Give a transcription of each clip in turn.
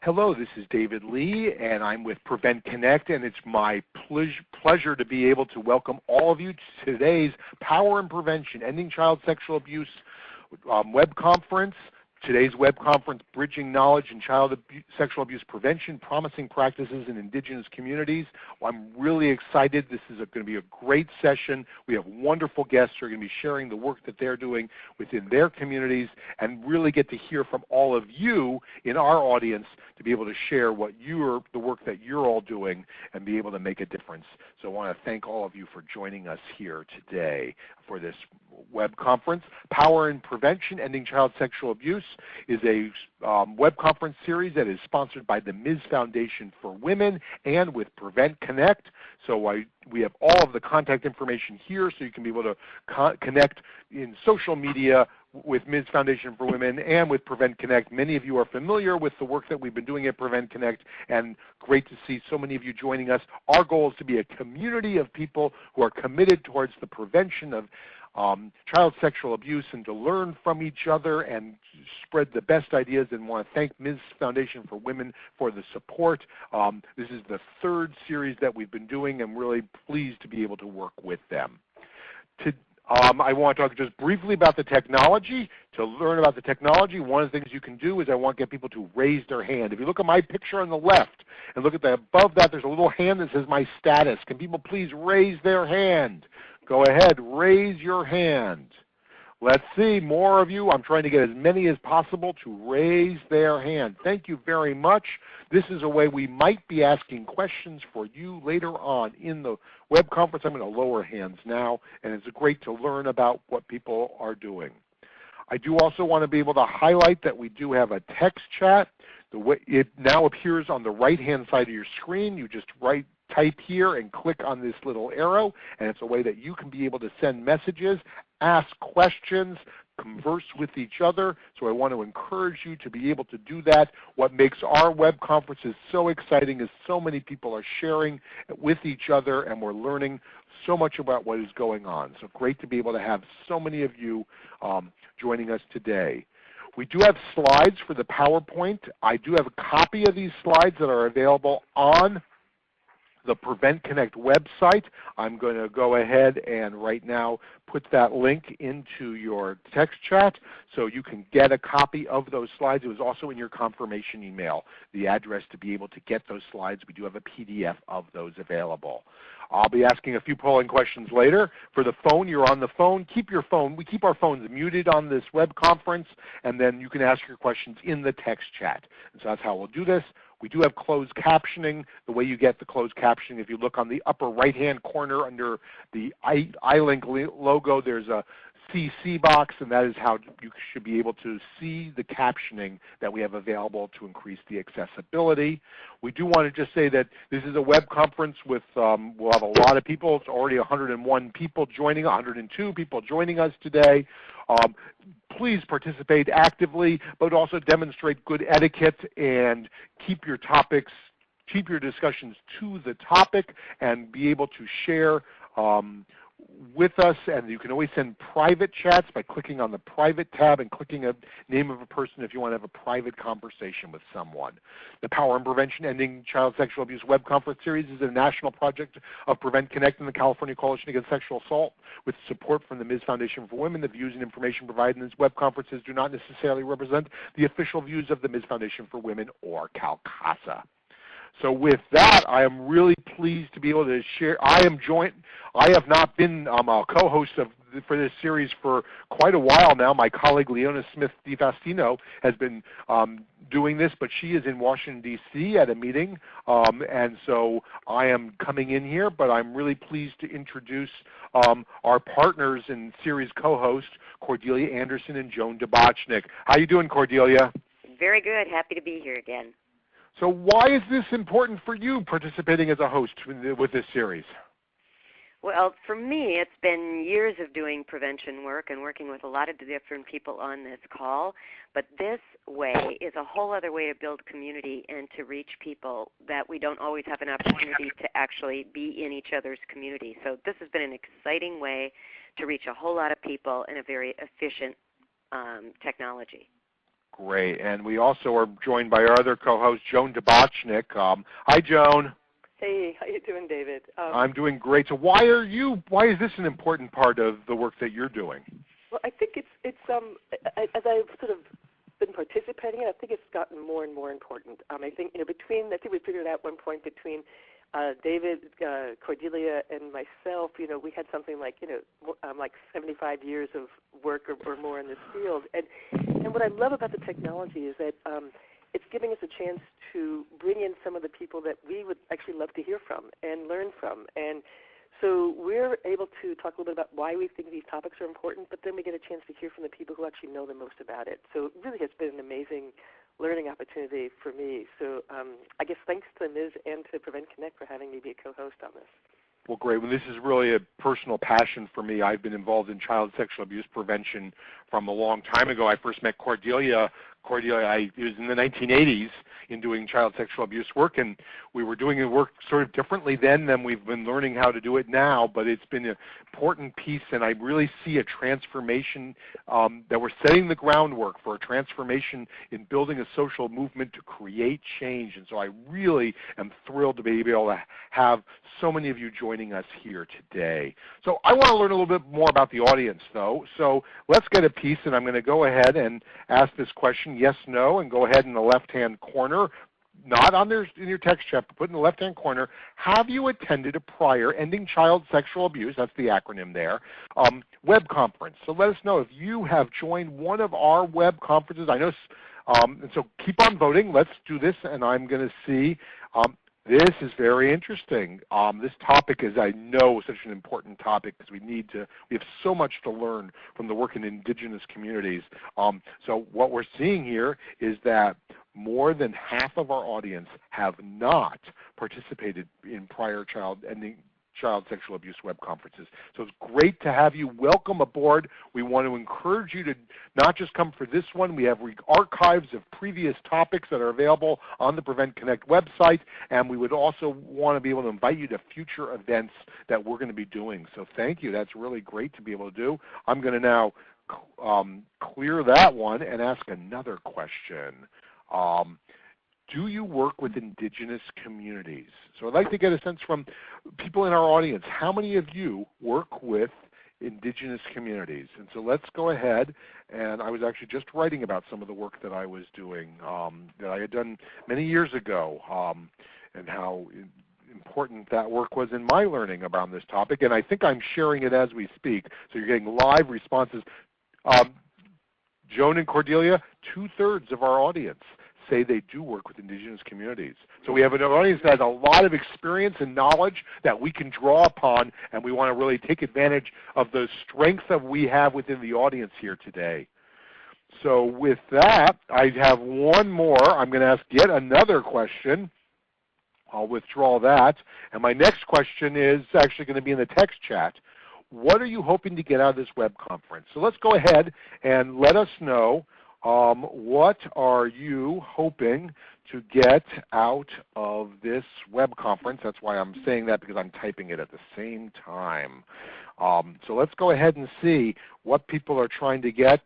Hello, this is David Lee, and I'm with PreventConnect, and it's my pleasure to be able to welcome all of you to today's Power in Prevention, Ending Child Sexual Abuse web conference. Today's web conference, Bridging Knowledge in Child Sexual Abuse Prevention, Promising Practices in Indigenous Communities. Well, I'm really excited. This is going to be a great session. We have wonderful guests who are going to be sharing the work that they're doing within their communities and really get to hear from all of you in our audience to be able to share the work that you're all doing and be able to make a difference. So I want to thank all of you for joining us here today for this web conference. Power in Prevention, Ending Child Sexual Abuse is a web conference series that is sponsored by the Ms. Foundation for Women and with PreventConnect. So we have all of the contact information here so you can be able to connect in social media with Ms. Foundation for Women and with PreventConnect. Many of you are familiar with the work that we've been doing at PreventConnect, and great to see so many of you joining us. Our goal is to be a community of people who are committed towards the prevention of child sexual abuse and to learn from each other and spread the best ideas, and want to thank Ms. Foundation for Women for the support. This is the third series that we've been doing. I'm really pleased to be able to work with them. I want to talk just briefly about the technology. To learn about the technology, one of the things you can do is I want to get people to raise their hand. If you look at my picture on the left and look at above that, there's a little hand that says my status. Can people please raise their hand? Go ahead, raise your hand. Let's see, more of you. I'm trying to get as many as possible to raise their hand. Thank you very much. This is a way we might be asking questions for you later on in the web conference. I'm going to lower hands now, and it's great to learn about what people are doing. I do also want to be able to highlight that we do have a text chat. It now appears on the right-hand side of your screen. You just type here and click on this little arrow, and it's a way that you can be able to send messages, ask questions, converse with each other. So I want to encourage you to be able to do that. What makes our web conferences so exciting is so many people are sharing with each other, and we're learning so much about what is going on. So great to be able to have so many of you joining us today. We do have slides for the PowerPoint. I do have a copy of these slides that are available on the PreventConnect website. I'm going to go ahead and right now put that link into your text chat so you can get a copy of those slides. It was also in your confirmation email, the address to be able to get those slides. We do have a PDF of those available. I'll be asking a few polling questions later. For the phone, you're on the phone. We keep our phones muted on this web conference, and then you can ask your questions in the text chat. And so that's how we'll do this. We do have closed captioning. The way you get the closed captioning, if you look on the upper right-hand corner under the iLink logo, there's a CC box, and that is how you should be able to see the captioning that we have available to increase the accessibility. We do want to just say that this is a web conference with, we'll have a lot of people. It's already 101 people joining, 102 people joining us today. Please participate actively, but also demonstrate good etiquette and keep your discussions to the topic and be able to share with us. And you can always send private chats by clicking on the private tab and clicking a name of a person if you want to have a private conversation with someone. The Power in Prevention Ending Child Sexual Abuse web conference series is a national project of PreventConnect and the California Coalition Against Sexual Assault with support from the Ms. Foundation for Women. The views and information provided in these web conferences do not necessarily represent the official views of the Ms. Foundation for Women or CalCASA. So with that, I am really pleased to be able to share. I have not been a co-host for this series for quite a while now. My colleague Leona Smith DiFastino has been doing this, but she is in Washington, D.C. at a meeting, and so I am coming in here, but I'm really pleased to introduce our partners and series co-hosts, Cordelia Anderson and Joan Dubachnik. How you doing, Cordelia? Very good. Happy to be here again. So why is this important for you participating as a host with this series? Well, for me, it's been years of doing prevention work and working with a lot of different people on this call, but this way is a whole other way to build community and to reach people that we don't always have an opportunity to actually be in each other's community. So this has been an exciting way to reach a whole lot of people in a very efficient technology. great. And we also are joined by our other co-host, Joan Debotchnik. Hi, Joan. Hey, how you doing, David? I'm doing great. So why is this an important part of the work that you're doing? Well, I think it's as I've sort of been participating in, I think it's gotten more and more important. I think we figured out at one point between David, Cordelia, and myself, we had something like, like 75 years of work or more in this field. And what I love about the technology is that it's giving us a chance to bring in some of the people that we would actually love to hear from and learn from. And so we're able to talk a little bit about why we think these topics are important, but then we get a chance to hear from the people who actually know the most about it. So it really has been an amazing learning opportunity for me. So I guess thanks to Ms. and to PreventConnect for having me be a co-host on this. Well, great. Well, this is really a personal passion for me. I've been involved in child sexual abuse prevention from a long time ago. I first met Cordelia. It was in the 1980s in doing child sexual abuse work, and we were doing the work sort of differently then than we've been learning how to do it now, but it's been an important piece, and I really see a transformation that we're setting the groundwork for a transformation in building a social movement to create change, and so I really am thrilled to be able to have so many of you joining us here today. So I want to learn a little bit more about the audience, though, so let's get a piece, and I'm going to go ahead and ask this question, yes, no, and go ahead in the left-hand corner, not in your text chat, but put in the left-hand corner, have you attended a prior Ending Child Sexual Abuse, that's the acronym there, web conference? So let us know if you have joined one of our web conferences. I know, and so keep on voting. Let's do this, and I'm going to see. This is very interesting. This topic is, I know, such an important topic because we have so much to learn from the work in Indigenous communities. So what we're seeing here is that more than half of our audience have not participated in prior Ending Child Sexual Abuse web conferences. So it's great to have you. Welcome aboard. We want to encourage you to not just come for this one. We have archives of previous topics that are available on the PreventConnect website, and we would also want to be able to invite you to future events that we're going to be doing. So thank you. That's really great to be able to do. I'm going to now clear that one and ask another question. Do you work with Indigenous communities? So I'd like to get a sense from people in our audience. How many of you work with Indigenous communities? And so let's go ahead. And I was actually just writing about some of the work that I was doing, that I had done many years ago, and how important that work was in my learning about this topic. And I think I'm sharing it as we speak. So you're getting live responses. Joan and Cordelia, 2/3 of our audience say they do work with Indigenous communities. So we have an audience that has a lot of experience and knowledge that we can draw upon, and we want to really take advantage of the strengths that we have within the audience here today. So with that, I have one more. I'm going to ask yet another question. I'll withdraw that. And my next question is actually going to be in the text chat. What are you hoping to get out of this web conference? So let's go ahead and let us know. What are you hoping to get out of this web conference? That's why I'm saying that, because I'm typing it at the same time. So let's go ahead and see what people are trying to get.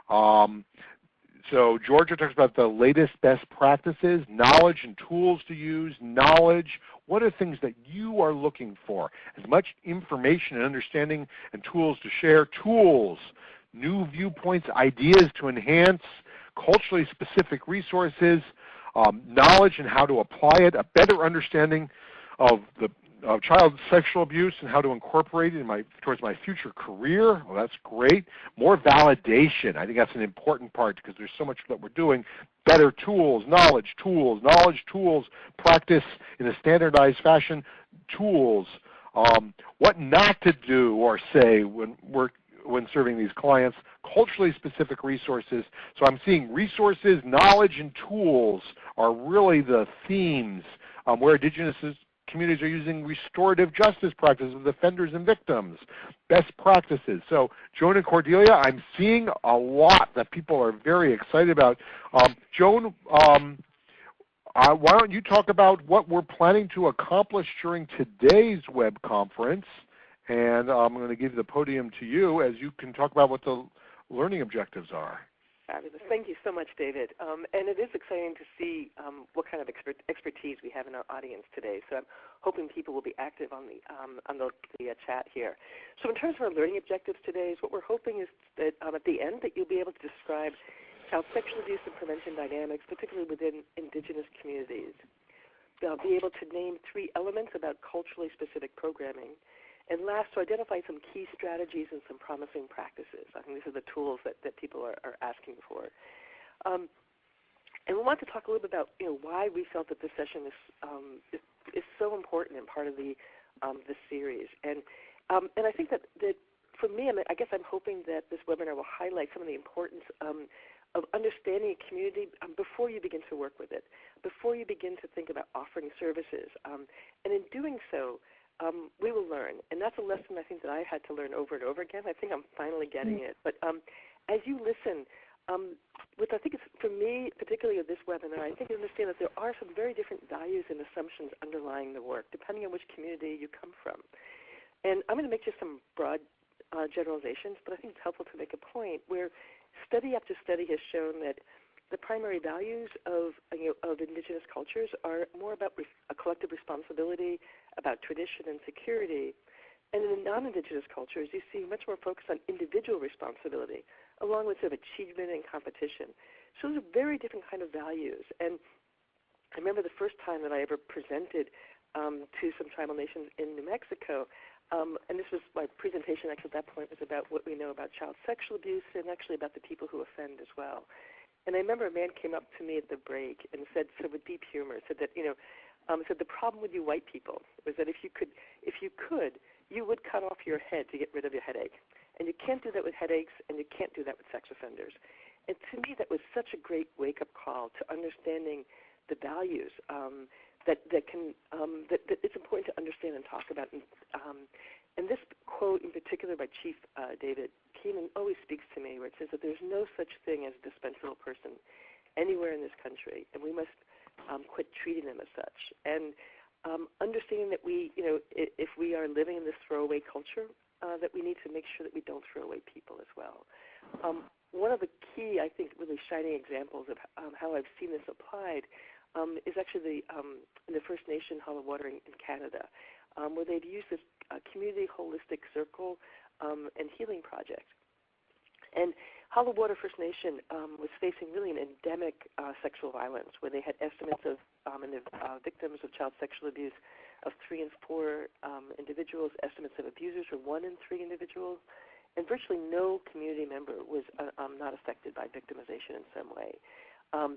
So Georgia talks about the latest best practices, knowledge and tools to use, knowledge. What are things that you are looking for? As much information and understanding and tools to share. Tools, new viewpoints, ideas to enhance, culturally specific resources, knowledge and how to apply it, a better understanding of child sexual abuse and how to incorporate it towards my future career. Well, that's great. More validation. I think that's an important part because there's so much that we're doing. Better tools, knowledge, tools, practice in a standardized fashion, tools. What not to do or say when serving these clients, culturally specific resources. So I'm seeing resources, knowledge, and tools are really the themes where Indigenous communities are using restorative justice practices with offenders and victims, best practices. So Joan and Cordelia, I'm seeing a lot that people are very excited about. Joan, why don't you talk about what we're planning to accomplish during today's web conference? And I'm going to give the podium to you as you can talk about what the learning objectives are. Fabulous. Thank you so much, David. And it is exciting to see what kind of expertise we have in our audience today. So I'm hoping people will be active on the chat here. So in terms of our learning objectives today, what we're hoping is that at the end that you'll be able to describe child sexual abuse and prevention dynamics, particularly within Indigenous communities. Be able to name 3 elements about culturally specific programming. And last, to identify some key strategies and some promising practices. I think these are the tools that people are asking for. And we want to talk a little bit about why we felt that this session is so important and part of the series. And I think that for me, I guess I'm hoping that this webinar will highlight some of the importance of understanding a community before you begin to work with it, before you begin to think about offering services. And in doing so, we will learn, and that's a lesson I think that I had to learn over and over again. I think I'm finally getting it. But as you listen, what I think is, for me, particularly with this webinar, I think you understand that there are some very different values and assumptions underlying the work, depending on which community you come from. And I'm going to make just some broad generalizations, but I think it's helpful to make a point where study after study has shown that the primary values of Indigenous cultures are more about a collective responsibility, about tradition and security. And in the non-Indigenous cultures, you see much more focus on individual responsibility, along with sort of achievement and competition. So those are very different kind of values. And I remember the first time that I ever presented to some tribal nations in New Mexico, and this was my presentation actually at that point was about what we know about child sexual abuse and actually about the people who offend as well. And I remember a man came up to me at the break and said, so with deep humor, said that, said the problem with you white people was that if you could, you would cut off your head to get rid of your headache. And you can't do that with headaches, and you can't do that with sex offenders. And to me, that was such a great wake-up call to understanding the values that it's important to understand and talk about. And this quote in particular by Chief David Keenan always speaks to me, where it says that there's no such thing as a dispensable person anywhere in this country, and we must quit treating them as such. And understanding that if we are living in this throwaway culture, that we need to make sure that we don't throw away people as well. One of the key, I think, really shining examples of how I've seen this applied is actually in the First Nation Hollow Water in Canada, where they've used this community holistic circle and healing project. And Hollow Water First Nation was facing really an endemic sexual violence, where they had estimates of victims of child sexual abuse of 3 and 4 individuals, estimates of abusers were 1 in 3 individuals, and virtually no community member was not affected by victimization in some way.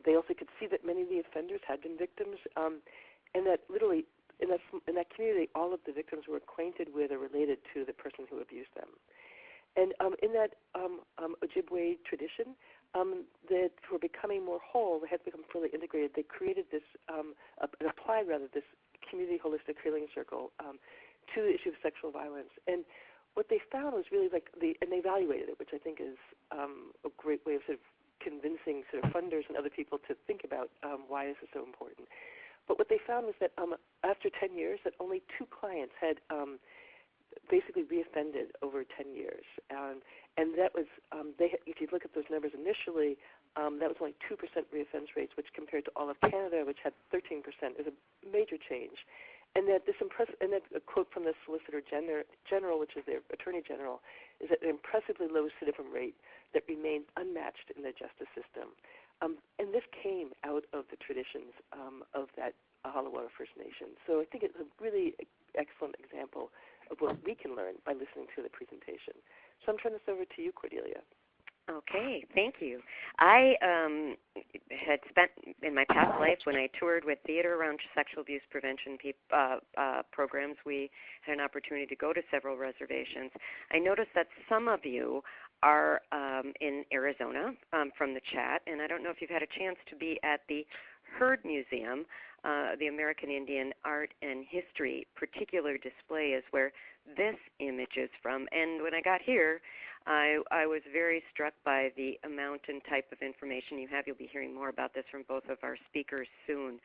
They also could see that many of the offenders had been victims, and that literally in that community, all of the victims were acquainted with or related to the person who abused them. And in that Ojibwe tradition, that for becoming more whole, they had to become fully integrated. They created this, applied rather, this community holistic healing circle to the issue of sexual violence. And what they found was really and they evaluated it, which I think is a great way of sort of convincing sort of funders and other people to think about why this is so important. But what they found was that after 10 years, that only 2 clients had basically reoffended over 10 years. And that was, if you look at those numbers initially, that was only 2% reoffense rates, which compared to all of Canada, which had 13%, is a major change. And that and that a quote from the Solicitor General, which is their Attorney General, is that an impressively low recidivism rate that remains unmatched in the justice system. And this came out of the traditions of that Hollow Water First Nation. So I think it's a really excellent example of what we can learn by listening to the presentation. So I'm turning this over to you, Cordelia. Okay, thank you. I had spent in my past life, when I toured with theater around sexual abuse prevention programs, we had an opportunity to go to several reservations. I noticed that some of you are in Arizona from the chat, and I don't know if you've had a chance to be at the Heard Museum. The American Indian Art and History particular display is where this image is from. And when I got here, I was very struck by the amount and type of information you have. You'll be hearing more about this from both of our speakers soon.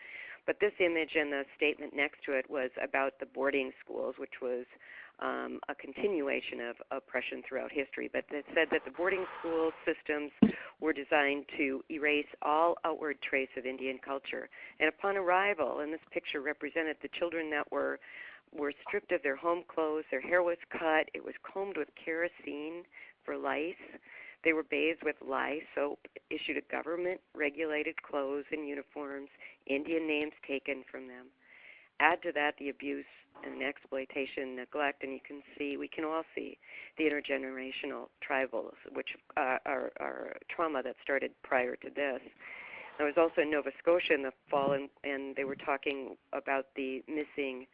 But this image and the statement next to it was about the boarding schools, which was a continuation of oppression throughout history. But it said that the boarding school systems were designed to erase all outward trace of Indian culture. And upon arrival, and this picture represented the children that were stripped of their home clothes, their hair was cut, it was combed with kerosene for lice. They were bathed with lye soap, issued a government-regulated clothes and uniforms, Indian names taken from them. Add to that the abuse and exploitation, neglect, and we can all see the intergenerational tribals, which are trauma that started prior to this. I was also in Nova Scotia in the fall, and they were talking about the missing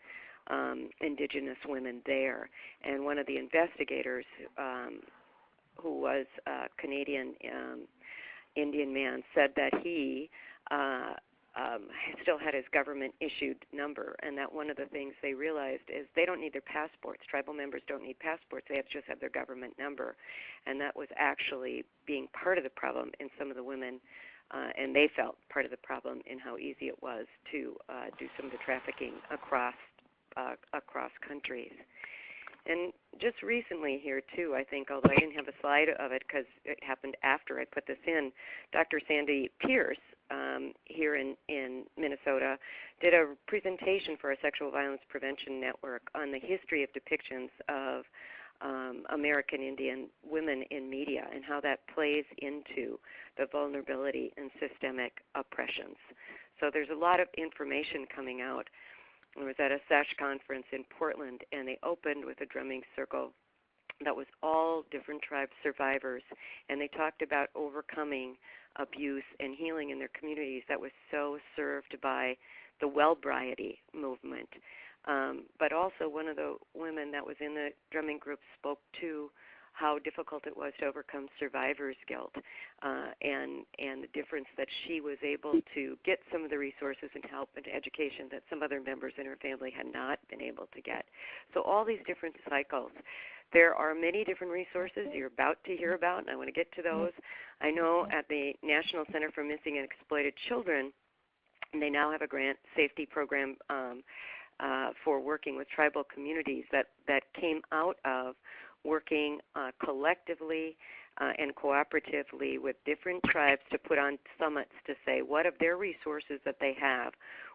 Indigenous women there. And one of the investigators, who was a Canadian Indian man, said that he still had his government-issued number, and that one of the things they realized is they don't need their passports. Tribal members don't need passports. They just have their government number, and that was actually being part of the problem in some of the women, and they felt part of the problem in how easy it was to do some of the trafficking across countries. And just recently here, too, I think, although I didn't have a slide of it because it happened after I put this in, Dr. Sandy Pierce here in Minnesota did a presentation for our Sexual Violence Prevention Network on the history of depictions of American Indian women in media and how that plays into the vulnerability and systemic oppressions. So there's a lot of information coming out. I was at a SESH conference in Portland, and they opened with a drumming circle that was all different tribe survivors, and they talked about overcoming abuse and healing in their communities that was so served by the Wellbriety movement. But also one of the women that was in the drumming group spoke to how difficult it was to overcome survivor's guilt and the difference that she was able to get some of the resources and help and education that some other members in her family had not been able to get. So all these different cycles. There are many different resources you're about to hear about, and I want to get to those. I know at the National Center for Missing and Exploited Children, they now have a grant safety program for working with tribal communities that came out of working collectively and cooperatively with different tribes to put on summits to say what of their resources that they have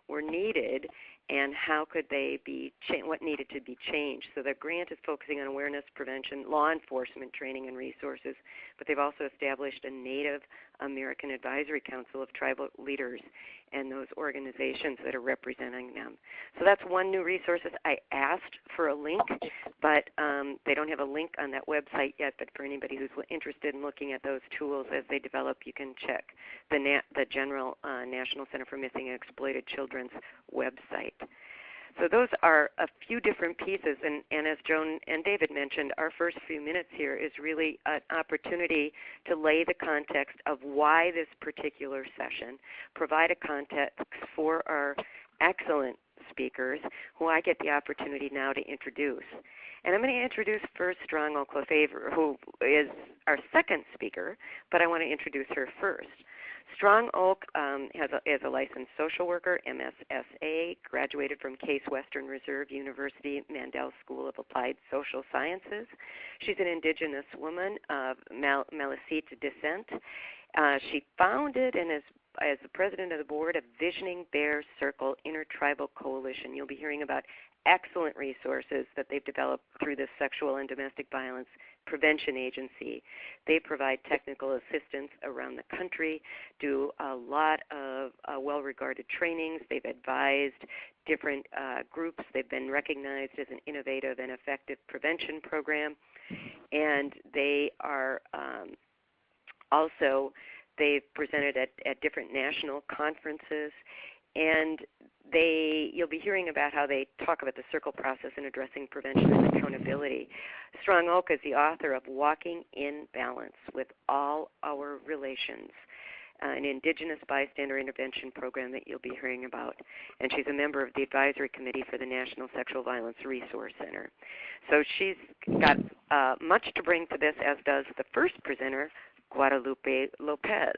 were needed and how could they be what needed to be changed. So the grant is focusing on awareness, prevention, law enforcement training and resources, but they've also established a Native American Advisory Council of tribal leaders and those organizations that are representing them. So that's one new resource. I asked for a link, but they don't have a link on that website yet, but for anybody who's interested in looking at those tools as they develop, you can check the general National Center for Missing and Exploited Children's website. So those are a few different pieces, and as Joan and David mentioned, our first few minutes here is really an opportunity to lay the context of why this particular session, provide a context for our excellent speakers, who I get the opportunity now to introduce. And I'm going to introduce first Strong Oak Lefevre, who is our second speaker, but I want to introduce her first. Strong Oak is a licensed social worker, MSSA, graduated from Case Western Reserve University Mandel School of Applied Social Sciences. She's an Indigenous woman of Maliseet descent. She founded and is as the president of the board of Visioning Bear Circle Intertribal Coalition. You'll be hearing about excellent resources that they've developed through this sexual and domestic violence prevention agency. They provide technical assistance around the country, do a lot of well-regarded trainings. They've advised different groups. They've been recognized as an innovative and effective prevention program. And they are they've presented at different national conferences. And you'll be hearing about how they talk about the circle process in addressing prevention and accountability. Strong Oak is the author of Walking in Balance with All Our Relations, an Indigenous bystander intervention program that you'll be hearing about. And she's a member of the advisory committee for the National Sexual Violence Resource Center. So she's got much to bring to this, as does the first presenter, Guadalupe Lopez,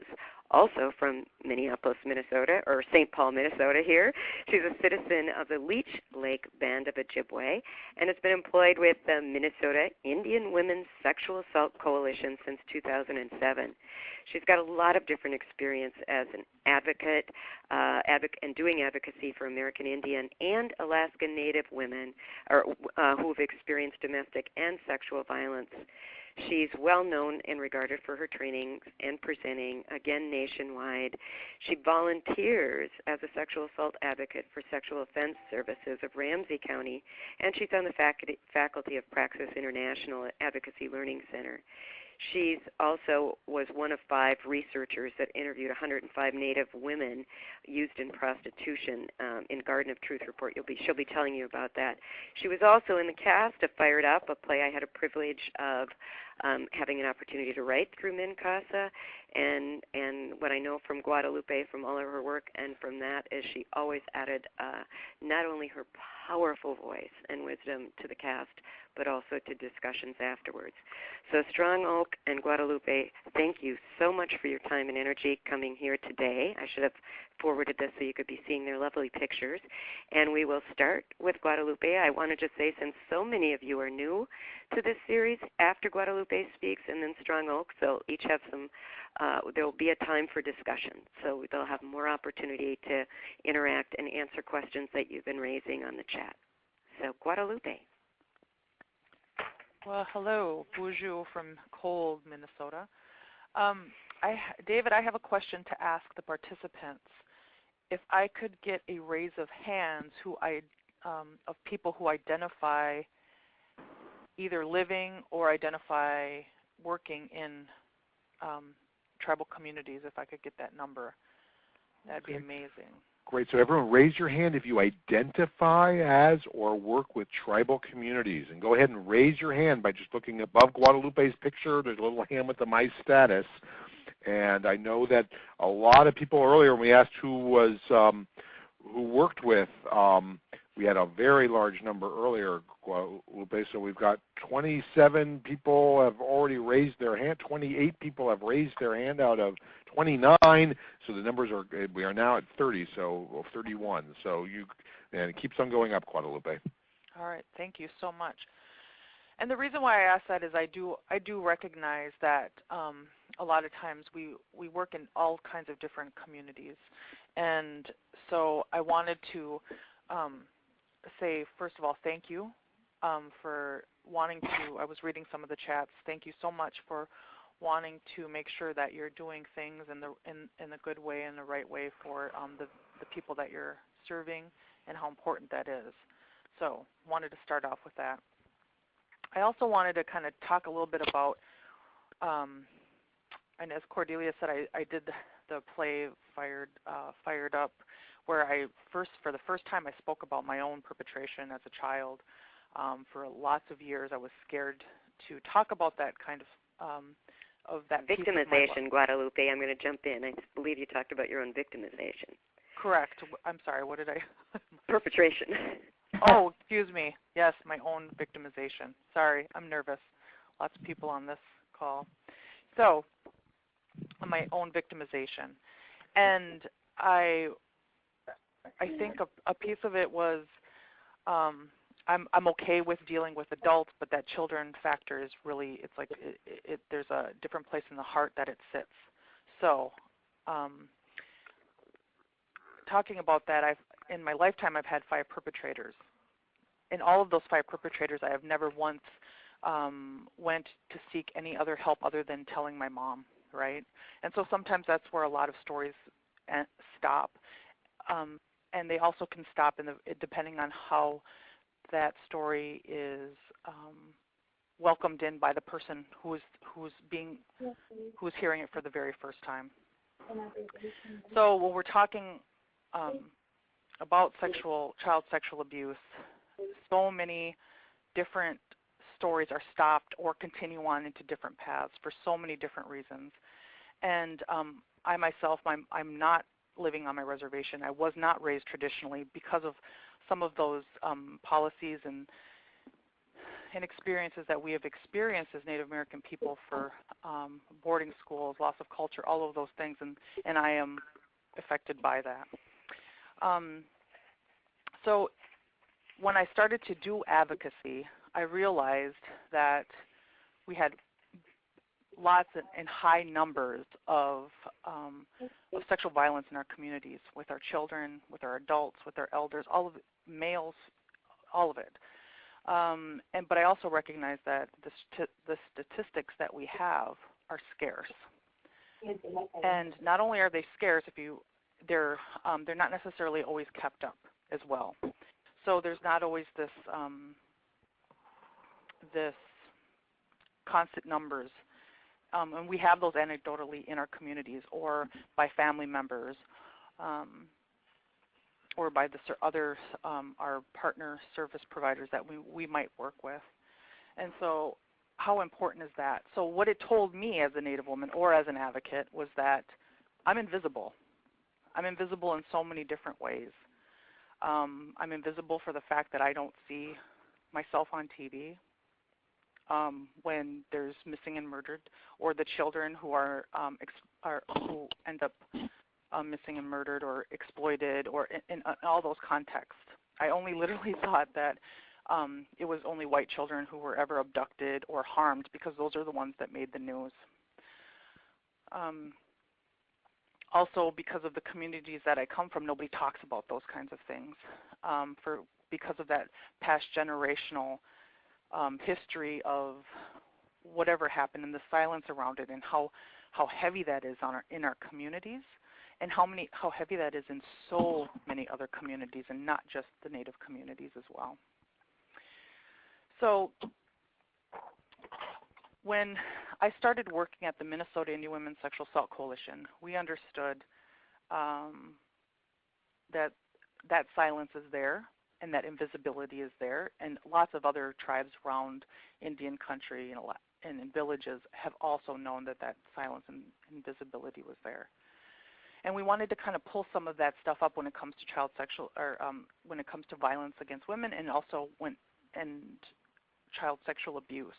also from Minneapolis, Minnesota, or St. Paul, Minnesota here. She's a citizen of the Leech Lake Band of Ojibwe and has been employed with the Minnesota Indian Women's Sexual Assault Coalition since 2007. She's got a lot of different experience as an advocate and doing advocacy for American Indian and Alaskan Native women who have experienced domestic and sexual violence. She's well known and regarded for her trainings and presenting, again, nationwide. She volunteers as a sexual assault advocate for Sexual Offense Services of Ramsey County, and she's on the faculty of Praxis International Advocacy Learning Center. She's also was one of 5 researchers that interviewed 105 Native women used in prostitution in Garden of Truth report. She'll be telling you about that. She was also in the cast of Fired Up, a play I had a privilege of having an opportunity to write through MNCASA, and what I know from Guadalupe, from all of her work, and from that is she always added not only her powerful voice and wisdom to the cast, but also to discussions afterwards. So Strong Oak and Guadalupe, thank you so much for your time and energy coming here today. I should have forwarded this so you could be seeing their lovely pictures. And we will start with Guadalupe. I want to just say, since so many of you are new to this series, after Guadalupe speaks and then Strong Oak, they'll each have some, there will be a time for discussion. So they'll have more opportunity to interact and answer questions that you've been raising on the chat. So Guadalupe. Well, hello, Bonjour from cold Minnesota. David, I have a question to ask the participants. If I could get a raise of hands of people who identify either living or identify working in tribal communities, if I could get that number, that'd be amazing. Great. So everyone raise your hand if you identify as or work with tribal communities. And go ahead and raise your hand by just looking above Guadalupe's picture. There's a little hand with the My Status. And I know that a lot of people earlier, when we asked who worked with, we had a very large number earlier, Guadalupe. So we've got 27 people have already raised their hand. 28 people have raised their hand out of 29. So the numbers we are now at 30, so 31. So and it keeps on going up, Guadalupe. All right, thank you so much. And the reason why I ask that is I do recognize that a lot of times we work in all kinds of different communities, and so I wanted to say, first of all, thank you for wanting to. I was reading some of the chats. Thank you so much for wanting to make sure that you're doing things in a good way, in the right way for the people that you're serving, and how important that is. So wanted to start off with that. I also wanted to kind of talk a little bit about, and as Cordelia said, I did the play Fired Up, where for the first time I spoke about my own perpetration as a child. For lots of years I was scared to talk about that kind of that victimization. Guadalupe, I'm going to jump in. I believe you talked about your own victimization. Correct. I'm sorry, what did I? Perpetration. Oh, excuse me. Yes, my own victimization. Sorry, I'm nervous. Lots of people on this call. So, my own victimization. And I think a piece of it was I'm okay with dealing with adults, but that children factor is really, it's like there's a different place in the heart that it sits. So, talking about that, in my lifetime I've had 5 perpetrators. In all of those 5 perpetrators, I have never once went to seek any other help other than telling my mom, right? And so sometimes that's where a lot of stories stop. And they also can stop depending on how that story is welcomed in by the person who's hearing it for the very first time. So when we're talking about child sexual abuse, so many different stories are stopped or continue on into different paths for so many different reasons. And I myself, I'm not living on my reservation. I was not raised traditionally because of some of those policies and and experiences that we have experienced as Native American people for boarding schools, loss of culture, all of those things, and I am affected by that. So when I started to do advocacy, I realized that we had lots and high numbers of sexual violence in our communities, with our children, with our adults, with our elders, all of it, males, all of it. But I also recognize that the statistics that we have are scarce. And not only are they scarce, they're not necessarily always kept up as well. So there's not always this constant numbers. And we have those anecdotally in our communities or by family members or by the our partner service providers that we might work with. And so how important is that? So what it told me as a Native woman or as an advocate was that I'm invisible. I'm invisible in so many different ways. I'm invisible for the fact that I don't see myself on TV when there's missing and murdered, or the children who who end up missing and murdered or exploited, or in all those contexts. I only literally thought that it was only white children who were ever abducted or harmed, because those are the ones that made the news. Also, because of the communities that I come from, nobody talks about those kinds of things because of that past generational history of whatever happened and the silence around it, and how heavy that is in our communities, and how heavy that is in so many other communities, and not just the Native communities as well. So when I started working at the Minnesota Indian Women's Sexual Assault Coalition, we understood that silence is there, and that invisibility is there, and lots of other tribes around Indian country and in villages have also known that silence and invisibility was there. And we wanted to kind of pull some of that stuff up when it comes to when it comes to violence against women, and also child sexual abuse.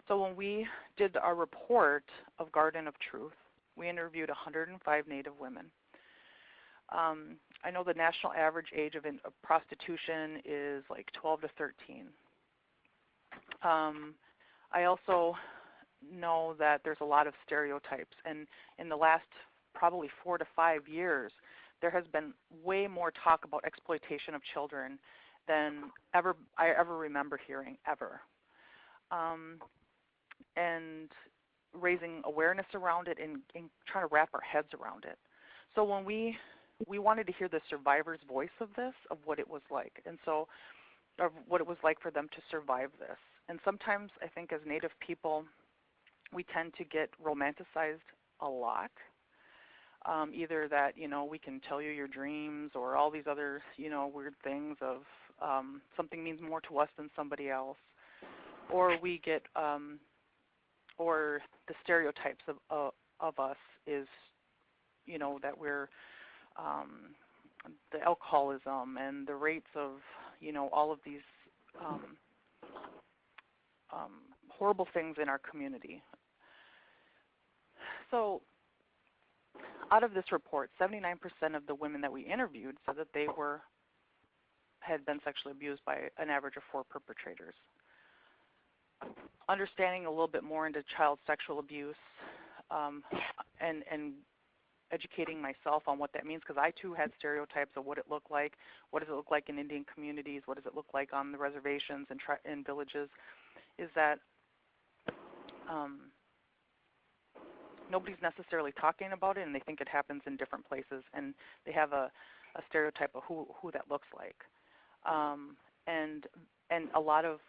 So when we did our report of Garden of Truth, we interviewed 105 Native women. I know the national average age of prostitution is like 12 to 13. I also know that there's a lot of stereotypes, and in the last probably 4 to 5 years, there has been way more talk about exploitation of children than I ever remember hearing, ever. And raising awareness around it and trying to wrap our heads around it. So when we wanted to hear the survivor's voice of this, of what it was like, and so of what it was like for them to survive this. And sometimes I think as Native people, we tend to get romanticized a lot. Either that, we can tell you your dreams, or all these other, weird things of something means more to us than somebody else. Or we get, or the stereotypes of us is, that we're, the alcoholism and the rates of, all of these horrible things in our community. So out of this report, 79% of the women that we interviewed said that they had been sexually abused by an average of 4 perpetrators. Understanding a little bit more into child sexual abuse and educating myself on what that means, because I too had stereotypes of what it looked like. What does it look like in Indian communities? What does it look like on the reservations and in villages? Is that nobody's necessarily talking about it, and they think it happens in different places, and they have a stereotype of who that looks like. And a lot of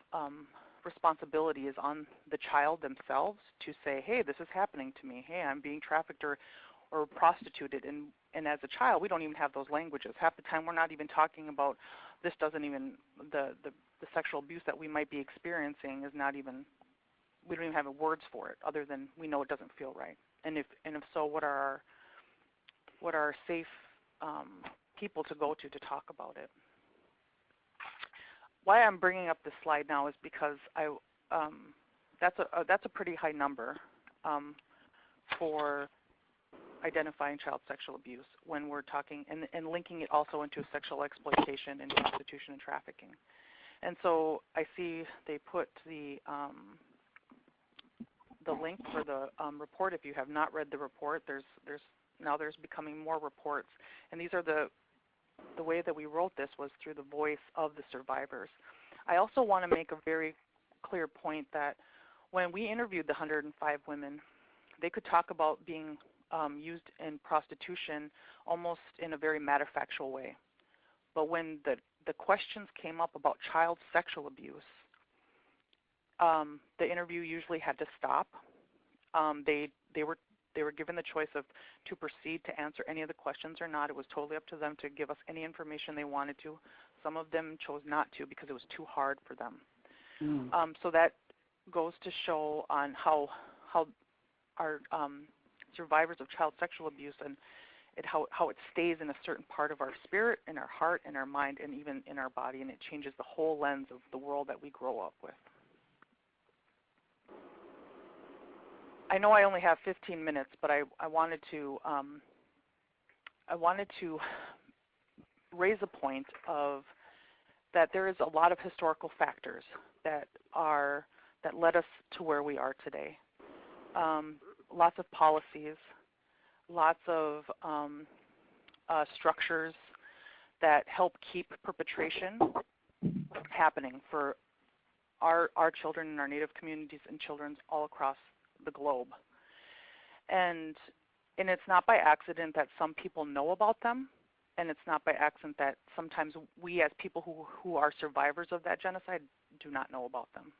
responsibility is on the child themselves to say, hey, this is happening to me. Hey, I'm being trafficked or prostituted. And as a child, we don't even have those languages. Half the time we're not even talking about this. Doesn't even, the sexual abuse that we might be experiencing is not even, we don't even have words for it, other than we know it doesn't feel right. And if so, what are our safe people to go to talk about it? why I'm bringing up this slide now is because that's a pretty high number for identifying child sexual abuse when we're talking and linking it also into sexual exploitation and prostitution and trafficking. And so I see they put the link for the report. If you have not read the report, there's becoming more reports, and these are the way that we wrote this was through the voice of the survivors. I also want to make a very clear point that when we interviewed the 105 women, they could talk about being used in prostitution almost in a very matter-of-factual way. But when the questions came up about child sexual abuse, the interview usually had to stop. They were given the choice of to proceed to answer any of the questions or not. It was totally up to them to give us any information they wanted to. Some of them chose not to because it was too hard for them. So that goes to show on how our survivors of child sexual abuse and how it stays in a certain part of our spirit, in our heart, in our mind, and even in our body, and it changes the whole lens of the world that we grow up with. I know I only have 15 minutes, but I wanted to raise a point of that there is a lot of historical factors that led us to where we are today. Lots of policies, lots of structures that help keep perpetration happening for our children in our Native communities and children all across the globe. And it's not by accident that some people know about them, and it's not by accident that sometimes we as people who are survivors of that genocide do not know about them.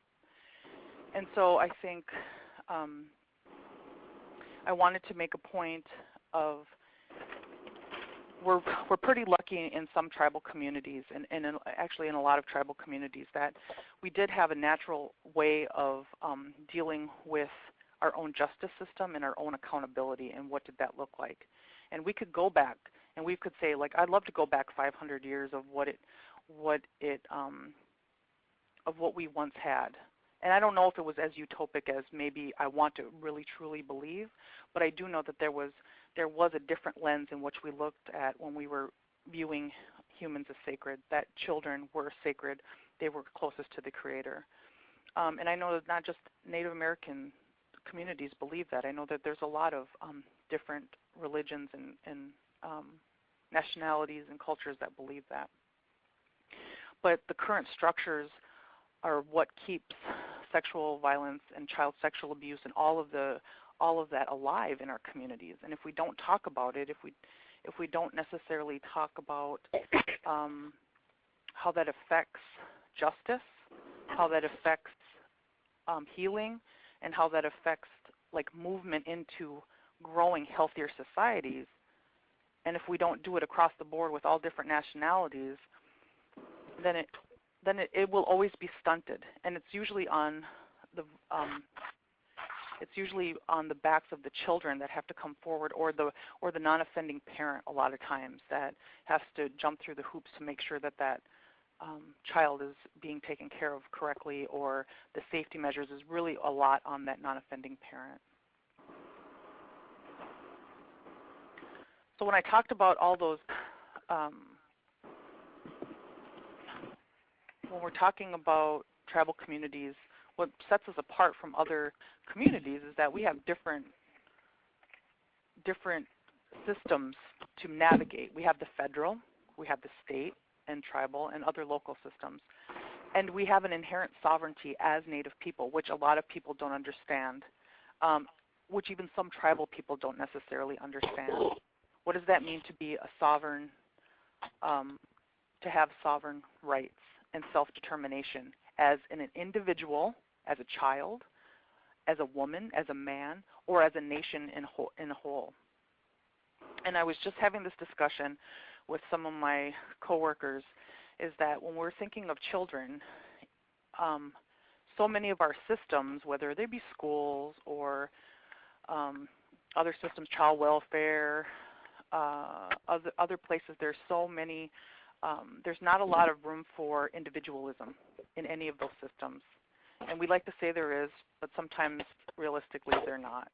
And so I think I wanted to make a point of we're pretty lucky in some tribal communities and actually in a lot of tribal communities that we did have a natural way of dealing with our own justice system and our own accountability and what did that look like. And we could go back and we could say, like, I'd love to go back 500 years of what we once had. And I don't know if it was as utopic as maybe I want to really truly believe, but I do know that there was a different lens in which we looked at when we were viewing humans as sacred, that children were sacred, they were closest to the Creator. And I know that not just Native American communities believe that. I know that there's a lot of different religions and nationalities and cultures that believe that. But the current structures are what keeps sexual violence and child sexual abuse and all of that alive in our communities. And if we don't talk about it, if we don't necessarily talk about how that affects justice, how that affects healing, and how that affects like movement into growing healthier societies, and if we don't do it across the board with all different nationalities, then it will always be stunted, and it's usually on the backs of the children that have to come forward, or the non-offending parent a lot of times that has to jump through the hoops to make sure that child is being taken care of correctly, or the safety measures is really a lot on that non-offending parent. So when I talked about all those, when we're talking about tribal communities, what sets us apart from other communities is that we have different systems to navigate. We have the federal, we have the state and tribal and other local systems. And we have an inherent sovereignty as Native people, which a lot of people don't understand, which even some tribal people don't necessarily understand. What does that mean to be a sovereign, to have sovereign rights and self-determination as an individual, as a child, as a woman, as a man, or as a nation in a whole? And I was just having this discussion with some of my coworkers, is that when we're thinking of children, so many of our systems, whether they be schools or other systems, child welfare, other places, there's so many there's not a lot of room for individualism in any of those systems. And we like to say there is, but sometimes realistically they're not.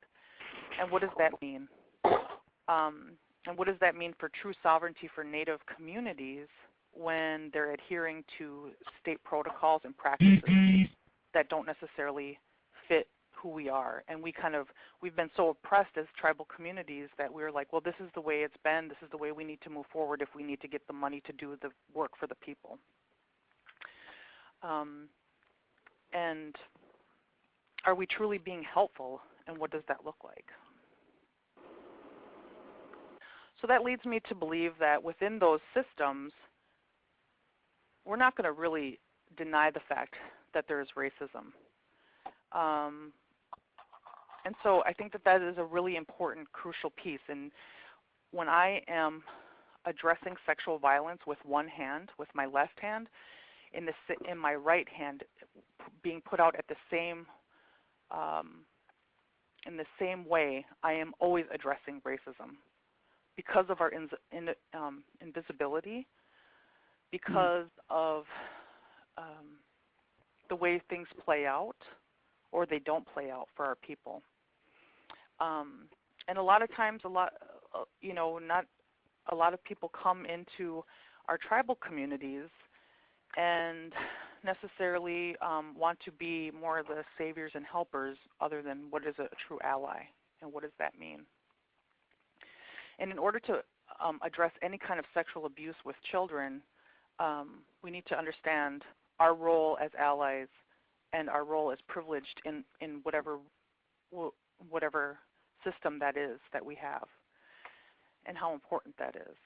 And what does that mean? And what does that mean for true sovereignty for Native communities when they're adhering to state protocols and practices that don't necessarily fit who we are? And we've been so oppressed as tribal communities that we're like, well, this is the way it's been, this is the way we need to move forward if we need to get the money to do the work for the people. And are we truly being helpful, and what does that look like? So that leads me to believe that within those systems, we're not going to really deny the fact that there is racism. And so I think that is a really important, crucial piece. And when I am addressing sexual violence with one hand, with my left hand, in my right hand being put out at the same, in the same way, I am always addressing racism because of our invisibility, because of the way things play out or they don't play out for our people. And a lot of times, not a lot of people come into our tribal communities and necessarily want to be more of the saviors and helpers other than what is a true ally, and what does that mean? And in order to address any kind of sexual abuse with children, we need to understand our role as allies and our role as privileged in whatever system that is that we have, and how important that is.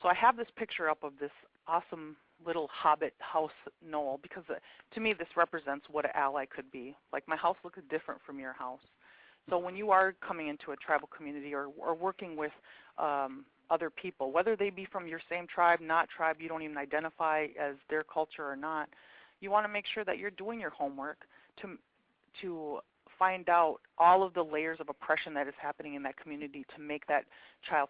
So I have this picture up of this awesome little hobbit house knoll because to me this represents what an ally could be. Like, my house looks different from your house. So when you are coming into a tribal community or working with other people, whether they be from your same tribe, not tribe, you don't even identify as their culture or not, you want to make sure that you're doing your homework to find out all of the layers of oppression that is happening in that community to make that child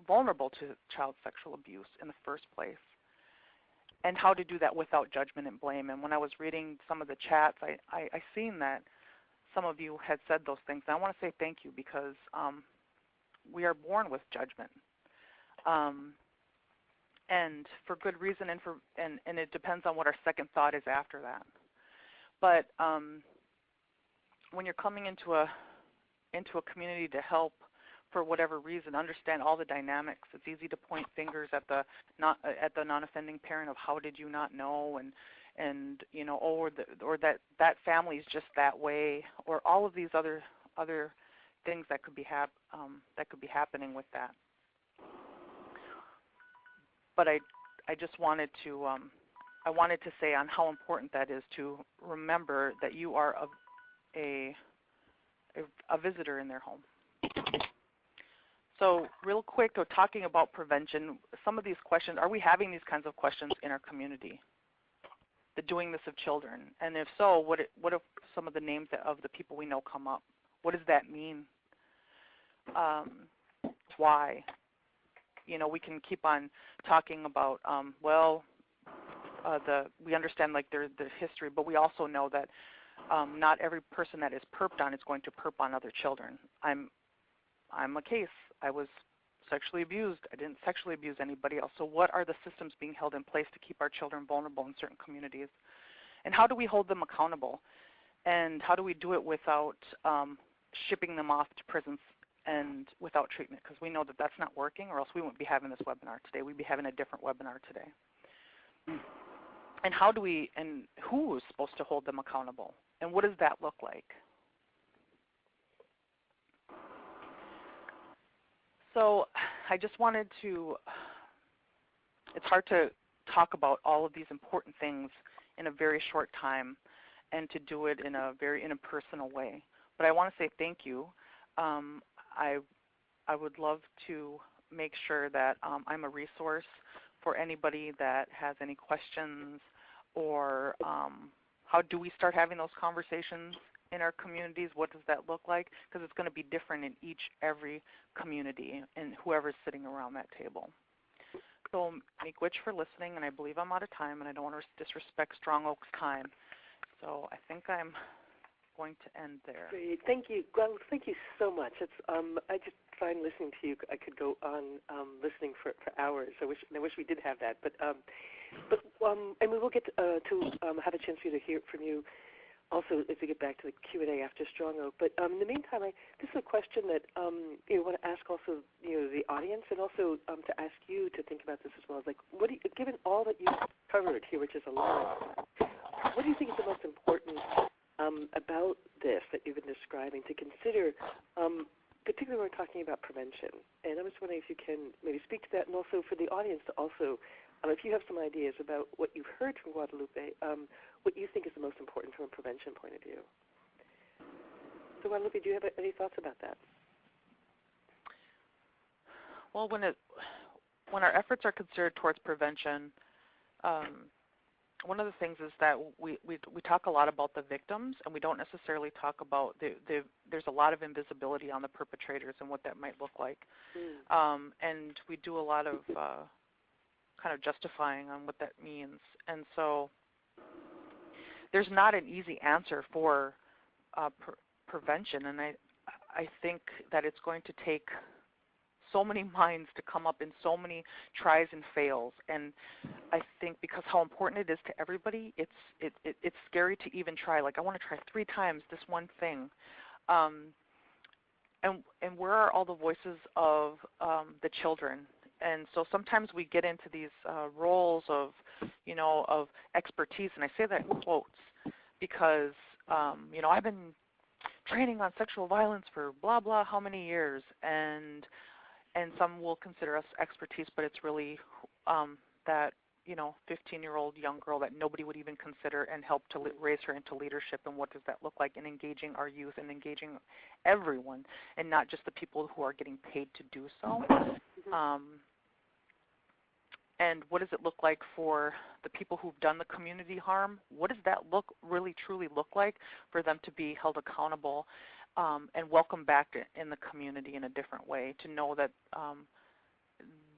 vulnerable to child sexual abuse in the first place, and how to do that without judgment and blame. And when I was reading some of the chats, I seen that some of you had said those things. And I want to say thank you, because we are born with judgment, and for good reason, and it depends on what our second thought is after that. But when you're coming into a community to help for whatever reason, understand all the dynamics. It's easy to point fingers at the non-offending parent of how did you not know, and or that family is just that way, or all of these other things that could be happening with that. But I just wanted to say on how important that is to remember that you are a visitor in their home. So real quick, talking about prevention, some of these questions, are we having these kinds of questions in our community? The doing this of children? And if so, what if some of the names of the people we know come up? What does that mean? Why? We can keep on talking about, we understand like the history, but we also know that not every person that is perped on is going to perp on other children. I'm a case. I was sexually abused. I didn't sexually abuse anybody else. So what are the systems being held in place to keep our children vulnerable in certain communities? And how do we hold them accountable? And how do we do it without shipping them off to prisons and without treatment? Because we know that that's not working, or else we wouldn't be having this webinar today. We'd be having a different webinar today. And how do we, and who is supposed to hold them accountable? And what does that look like? So I just wanted to, it's hard to talk about all of these important things in a very short time and to do it in a very personal way. But I want to say thank you. I would love to make sure that I'm a resource for anybody that has any questions, or how do we start having those conversations in our communities, what does that look like? Because it's going to be different in every community and whoever's sitting around that table. So, Miigwech for listening, and I believe I'm out of time, and I don't want to disrespect Strong Oak's time. So I think I'm going to end there. Great. Thank you. Guadalupe, thank you so much. It's, I just find listening to you, I could go on listening for hours. I wish we did have that. But and we will get to have a chance for you to hear from you also as we get back to the Q&A after Strong Oak. But in the meantime, this is a question that I want to ask also the audience, and also to ask you to think about this as well. Like, what do you, given all that you've covered here, which is a lot, what do you think is the most important about this that you've been describing to consider, particularly when we're talking about prevention? And I was wondering if you can maybe speak to that, and also for the audience to also, if you have some ideas about what you've heard from Guadalupe, what you think is the most important from a prevention point of view. So Guadalupe, do you have any thoughts about that? Well, when our efforts are considered towards prevention, one of the things is that we talk a lot about the victims, and we don't necessarily talk about there's a lot of invisibility on the perpetrators and what that might look like. And we do a lot of kind of justifying on what that means. And so there's not an easy answer for prevention, and I think that it's going to take so many minds to come up in so many tries and fails. And I think because how important it is to everybody, it's scary to even try. Like, I want to try 3 times this one thing. And where are all the voices of the children? And so sometimes we get into these roles of, of expertise, and I say that in quotes because, I've been training on sexual violence for blah, blah, how many years, and some will consider us expertise, but it's really that, 15-year-old young girl that nobody would even consider, and help to raise her into leadership. And what does that look like in engaging our youth and engaging everyone, and not just the people who are getting paid to do so. And what does it look like for the people who've done the community harm? What does that really truly look like for them to be held accountable and welcome back in the community in a different way, to know that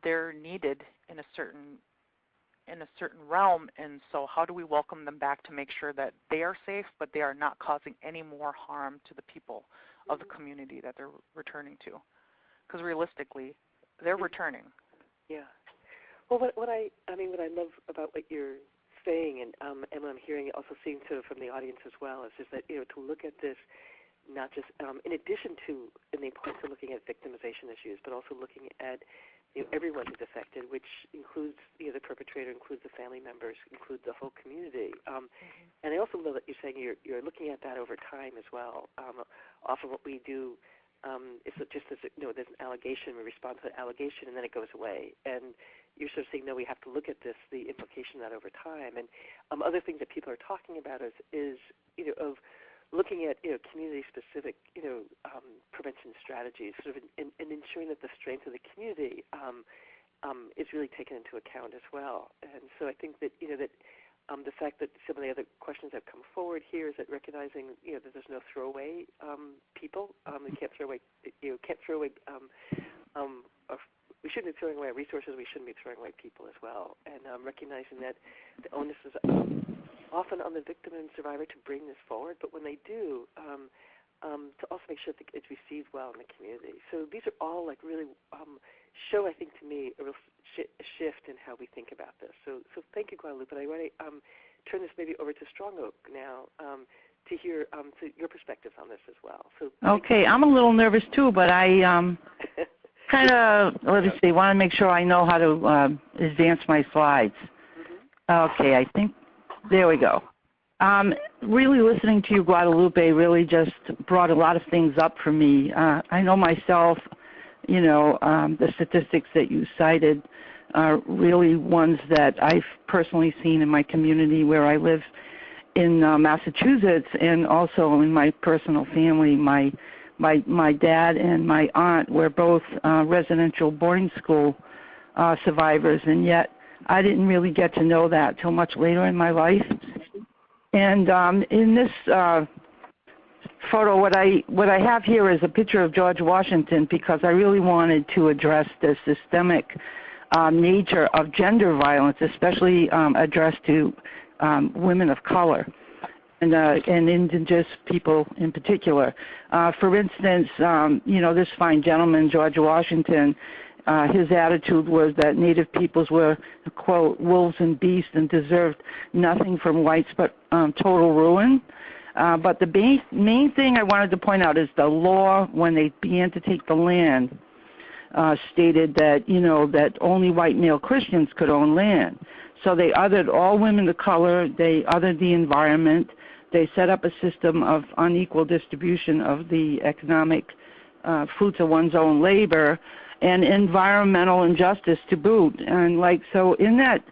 they're needed in a certain realm? And so how do we welcome them back to make sure that they are safe, but they are not causing any more harm to the people of the community that they're returning to? Because realistically, they're returning. Yeah. Well, what I love about what you're saying, and what I'm hearing, also seeing from the audience as well, is just that to look at this not just in addition to, and the importance of looking at victimization issues, but also looking at everyone who's affected, which includes the perpetrator, includes the family members, includes the whole community. And I also love that you're saying you're looking at that over time as well. Often what we do is just as there's an allegation, we respond to the allegation, and then it goes away. And you're sort of saying, no, we have to look at this, the implication of that over time. And other things that people are talking about is of looking at community-specific prevention strategies, sort of, and ensuring that the strength of the community is really taken into account as well. And so I think that the fact that some of the other questions that come forward here is that recognizing that there's no throwaway people. We can't throw away we shouldn't be throwing away resources. We shouldn't be throwing away people as well. And recognizing that the onus is often on the victim and survivor to bring this forward, but when they do, to also make sure that it's received well in the community. So these are all really show, I think, to me, a real shift in how we think about this. So thank you, Guadalupe. And I want to turn this maybe over to Strong Oak now to hear to your perspectives on this as well. So okay, I'm a little nervous too, but I kind of, let's see, want to make sure I know how to advance my slides. Okay, I think, there we go. Really listening to you, Guadalupe, really just brought a lot of things up for me. I know myself, the statistics that you cited are really ones that I've personally seen in my community where I live in Massachusetts, and also in my personal family. My dad and my aunt were both residential boarding school survivors, and yet I didn't really get to know that till much later in my life. And in this photo, what I have here is a picture of George Washington because I really wanted to address the systemic nature of gender violence, especially addressed to women of color and indigenous people in particular. For instance, this fine gentleman, George Washington, his attitude was that Native peoples were, quote, wolves and beasts and deserved nothing from whites but total ruin. But the main thing I wanted to point out is the law, when they began to take the land, stated that, that only white male Christians could own land. So they othered all women of color, they othered the environment, they set up a system of unequal distribution of the economic fruits of one's own labor, and environmental injustice to boot. And so in that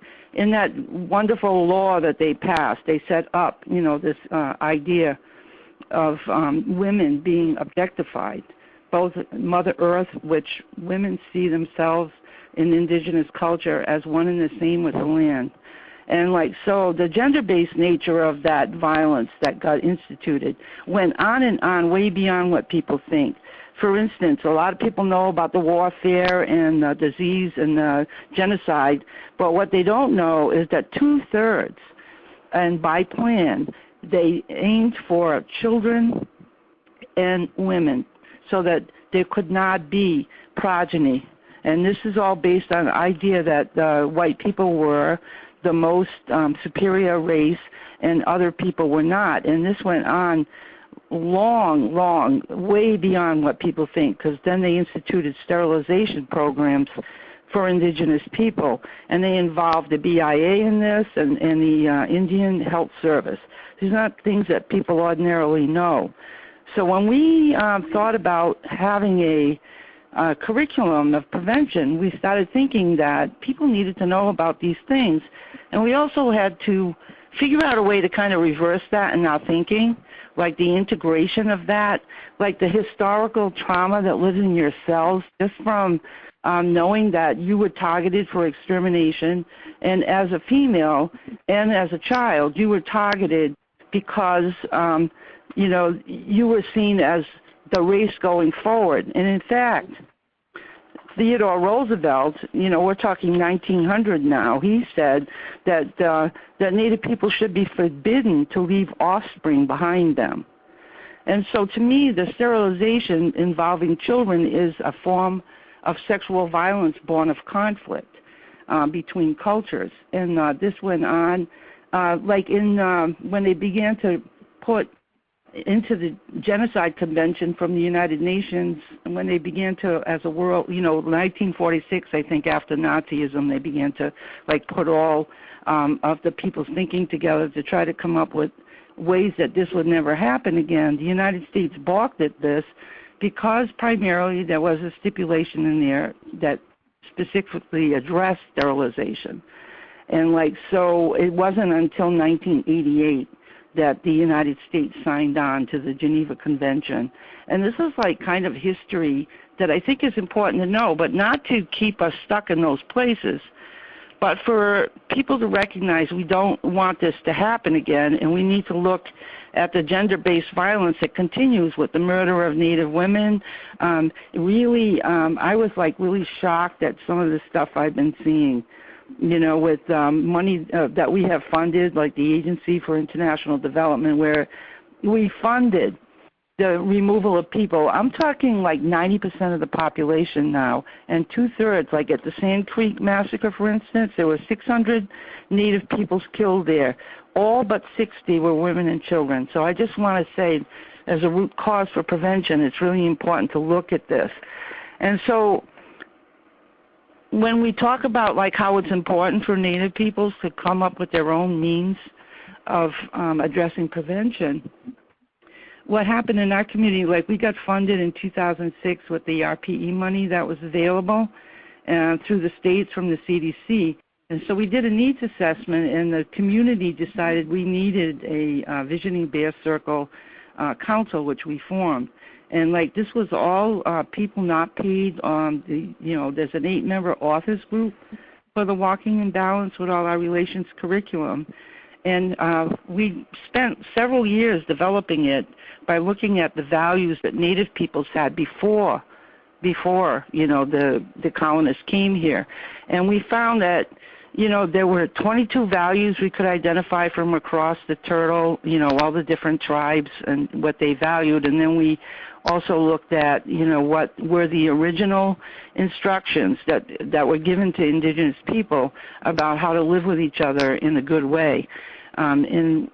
wonderful law that they passed, they set up, this idea of women being objectified, both Mother Earth, which women see themselves in indigenous culture as one and the same with the land. And so the gender-based nature of that violence that got instituted went on and on, way beyond what people think. For instance, a lot of people know about the warfare and the disease and the genocide, but what they don't know is that 2/3, and by plan, they aimed for children and women so that there could not be progeny. And this is all based on the idea that white people were the most superior race and other people were not. And this went on long, way beyond what people think, because then they instituted sterilization programs for indigenous people, and they involved the BIA in this and the Indian Health Service. These are not things that people ordinarily know. So when we thought about having a curriculum of prevention, we started thinking that people needed to know about these things, and we also had to figure out a way to kind of reverse that in our thinking, like the integration of that, like the historical trauma that lives in your cells, just from knowing that you were targeted for extermination, and as a female and as a child, you were targeted because, you were seen as the race going forward. And in fact, Theodore Roosevelt, we're talking 1900 now, he said that Native people should be forbidden to leave offspring behind them. And so to me, the sterilization involving children is a form of sexual violence born of conflict between cultures. And this went on, when they began to put into the Genocide Convention from the United Nations, and when they began to, as a world, 1946, I think, after Nazism, they began to put all of the people's thinking together to try to come up with ways that this would never happen again. The United States balked at this because primarily there was a stipulation in there that specifically addressed sterilization. And so it wasn't until 1988 that the United States signed on to the Geneva Convention. And this is kind of history that I think is important to know, but not to keep us stuck in those places, but for people to recognize we don't want this to happen again, and we need to look at the gender-based violence that continues with the murder of Native women. I was really shocked at some of the stuff I've been seeing, with money that we have funded, like the Agency for International Development, where we funded the removal of people. I'm talking 90% of the population now, and 2/3, at the Sand Creek Massacre, for instance, there were 600 Native peoples killed there. All but 60 were women and children. So I just want to say, as a root cause for prevention, it's really important to look at this. And so when we talk about how it's important for Native peoples to come up with their own means of addressing prevention, what happened in our community, we got funded in 2006 with the RPE money that was available through the states from the CDC. And so we did a needs assessment, and the community decided we needed a Visioning Bear Circle council, which we formed. And this was all people not paid. There's an 8-member authors group for the Walking in Balance with All Our Relations curriculum. And we spent several years developing it by looking at the values that Native peoples had before the colonists came here. And we found that, there were 22 values we could identify from across the turtle, all the different tribes and what they valued. And then we also looked at, what were the original instructions that were given to Indigenous people about how to live with each other in a good way. The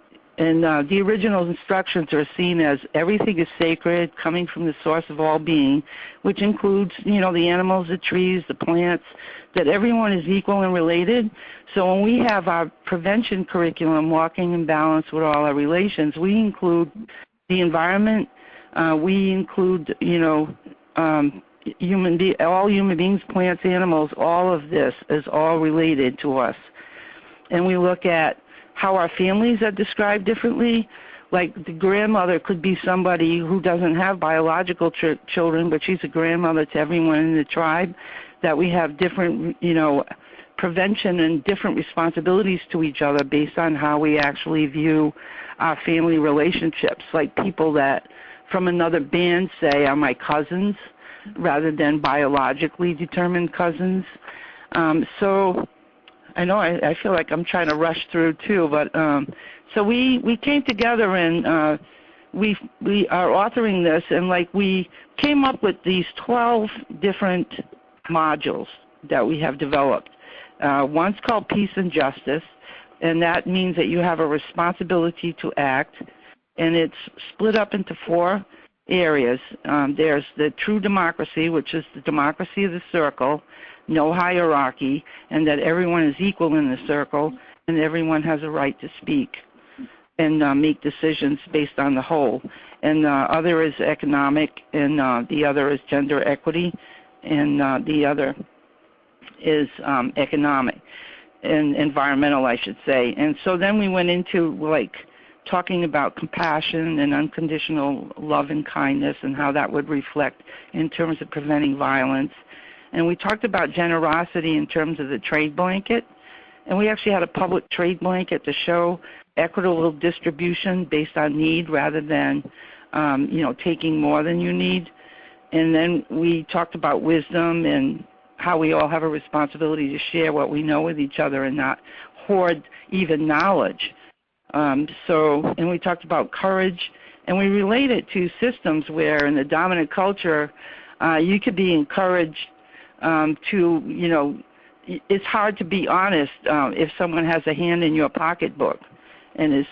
original instructions are seen as everything is sacred, coming from the source of all being, which includes, the animals, the trees, the plants, that everyone is equal and related. So when we have our prevention curriculum, Walking in Balance with All Our Relations, we include the environment, we include, all human beings, plants, animals, all of this is all related to us. And we look at how our families are described differently. Like the grandmother could be somebody who doesn't have biological children, but she's a grandmother to everyone in the tribe, that we have different, prevention and different responsibilities to each other based on how we actually view our family relationships. Like people that from another band say are my cousins rather than biologically determined cousins. So I know I feel like I'm trying to rush through too, but so we came together and we are authoring this, and we came up with these 12 different modules that we have developed. One's called Peace and Justice, and that means that you have a responsibility to act, and it's split up into 4 areas. There's the true democracy, which is the democracy of the circle, no hierarchy, and that everyone is equal in the circle, and everyone has a right to speak and make decisions based on the whole. And the other is economic, and the other is gender equity, and the other is economic and environmental, I should say. And so then we went into talking about compassion and unconditional love and kindness and how that would reflect in terms of preventing violence. And we talked about generosity in terms of the trade blanket. And we actually had a public trade blanket to show equitable distribution based on need rather than, taking more than you need. And then we talked about wisdom and how we all have a responsibility to share what we know with each other and not hoard even knowledge. And we talked about courage, and we relate it to systems where in the dominant culture you could be encouraged it's hard to be honest if someone has a hand in your pocketbook and is,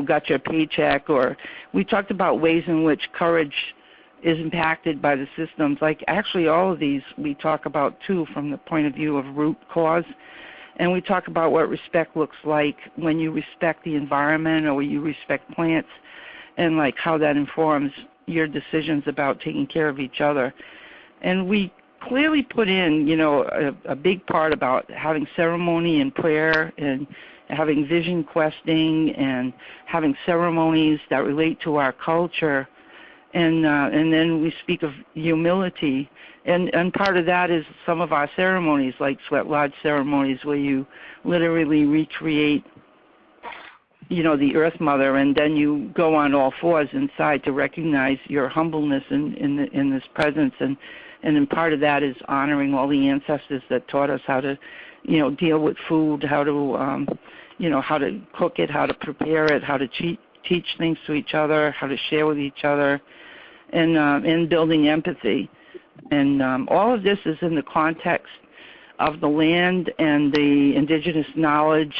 got your paycheck. Or we talked about ways in which courage is impacted by the systems. Actually all of these we talk about too from the point of view of root cause. And we talk about what respect looks like when you respect the environment or when you respect plants, and how that informs your decisions about taking care of each other. And we clearly put in, a big part about having ceremony and prayer and having vision questing and having ceremonies that relate to our culture. And then we speak of humility. And part of that is some of our ceremonies, like sweat lodge ceremonies, where you literally recreate, the Earth Mother, and then you go on all fours inside to recognize your humbleness in this presence. And then part of that is honoring all the ancestors that taught us how to, deal with food, how to, how to cook it, how to prepare it, how to teach things to each other, how to share with each other, and building empathy. And all of this is in the context of the land and the indigenous knowledge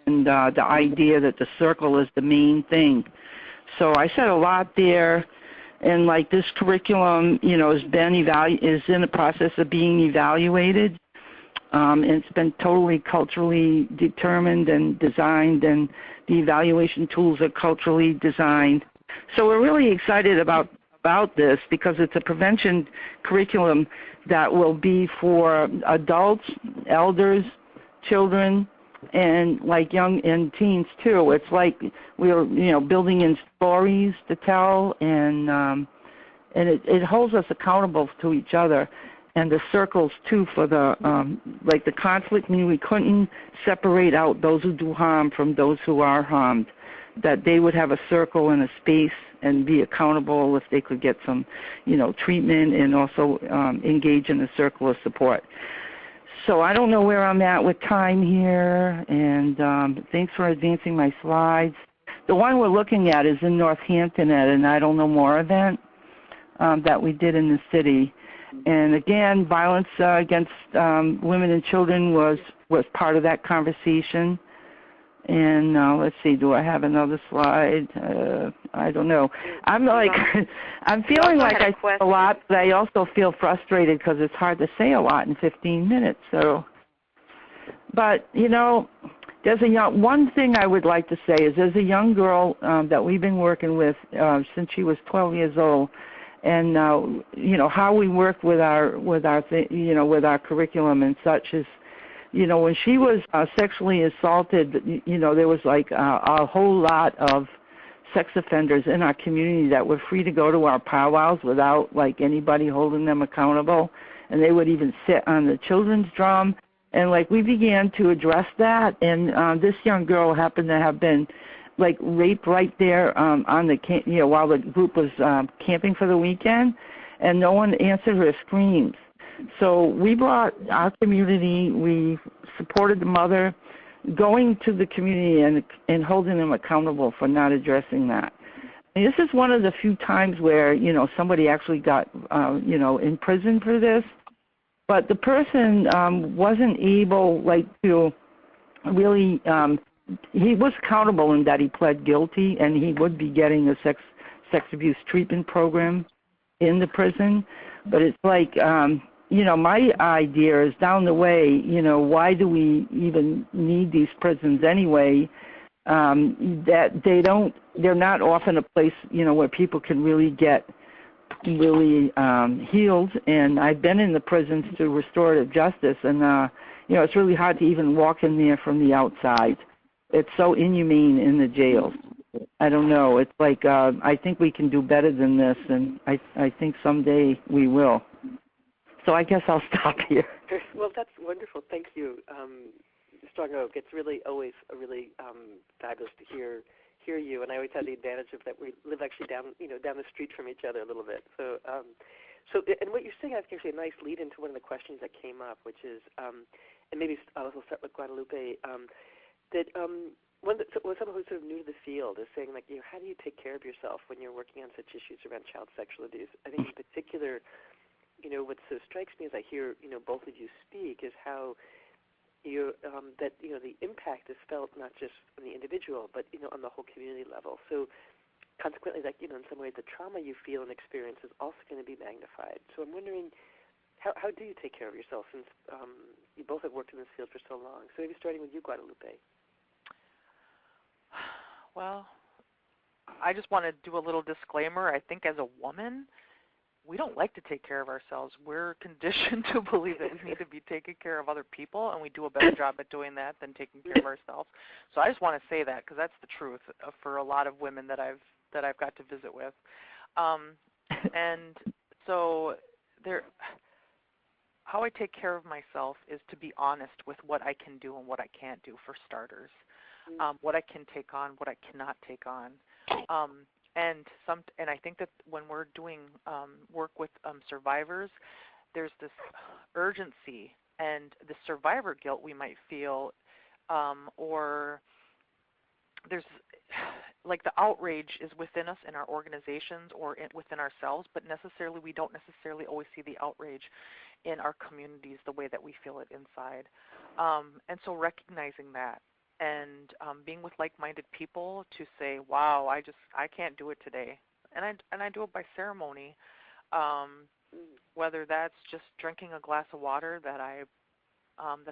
and the idea that the circle is the main thing. So I said a lot there. And this curriculum, is in the process of being evaluated. And it's been totally culturally determined and designed, and the evaluation tools are culturally designed. So we're really excited about this because it's a prevention curriculum that will be for adults, elders, children, and young and teens too. It's we're building in stories to tell, and it holds us accountable to each other. the circles too for the like the conflict. I mean, we couldn't separate out those who do harm from those who are harmed. That they would have a circle and a space and be accountable if they could get some, treatment, and also engage in a circle of support. So I don't know where I'm at with time here, and thanks for advancing my slides. The one we're looking at is in Northampton at an I Don't Know More event that we did in the city. And again, violence against women and children was part of that conversation. And let's see, do I have another slide? I don't know. I'm feeling like I say a lot, but I also feel frustrated because it's hard to say a lot in 15 minutes. So, but there's one thing I would like to say is there's a young girl that we've been working with since she was 12 years old, and how we work with our curriculum and such is. When she was sexually assaulted, there was like a whole lot of sex offenders in our community that were free to go to our powwows without like anybody holding them accountable, and they would even sit on the children's drum. And like we began to address that, and this young girl happened to have been like raped right there on the while the group was camping for the weekend, and no one answered her screams. So we brought our community, we supported the mother, going to the community and holding them accountable for not addressing that. And this is one of the few times where, somebody actually got, in prison for this. But the person wasn't able, to really, he was accountable in that he pled guilty, and he would be getting a sex abuse treatment program in the prison. But it's like, my idea is down the way, why do we even need these prisons anyway? That they're not often a place, where people can really get healed. And I've been in the prisons to restorative justice, and, it's really hard to even walk in there from the outside. It's so inhumane in the jails. I don't know. It's like I think we can do better than this, and I think someday we will. So I guess I'll stop here. Well, that's wonderful. Thank you, Strong Oak. It's really always really fabulous to hear you, and I always have the advantage of that we live actually down the street from each other a little bit. So and what you're saying, I think, actually a nice lead into one of the questions that came up, which is, and maybe I'll start with Guadalupe, that someone who's sort of new to the field is saying, like, how do you take care of yourself when you're working on such issues around child sexual abuse? I think in particular, what sort of strikes me as I hear, both of you speak is how that the impact is felt not just on the individual, but on the whole community level. So consequently, like in some ways, the trauma you feel and experience is also going to be magnified. So I'm wondering, how do you take care of yourself since you both have worked in this field for so long? So maybe starting with you, Guadalupe. Well, I just want to do a little disclaimer. I think as a woman, we don't like to take care of ourselves. We're conditioned to believe that we need to be taking care of other people, and we do a better job at doing that than taking care of ourselves. So I just want to say that because that's the truth for a lot of women that I've got to visit with. And so how I take care of myself is to be honest with what I can do and what I can't do, for starters. What I can take on, what I cannot take on. And I think that when we're doing work with survivors, there's this urgency and the survivor guilt we might feel, or there's like the outrage is within us in our organizations or within ourselves, but we don't necessarily always see the outrage in our communities the way that we feel it inside. And so recognizing that, and being with like-minded people to say, wow, I can't do it today. And I do it by ceremony, whether that's just drinking a glass of water that I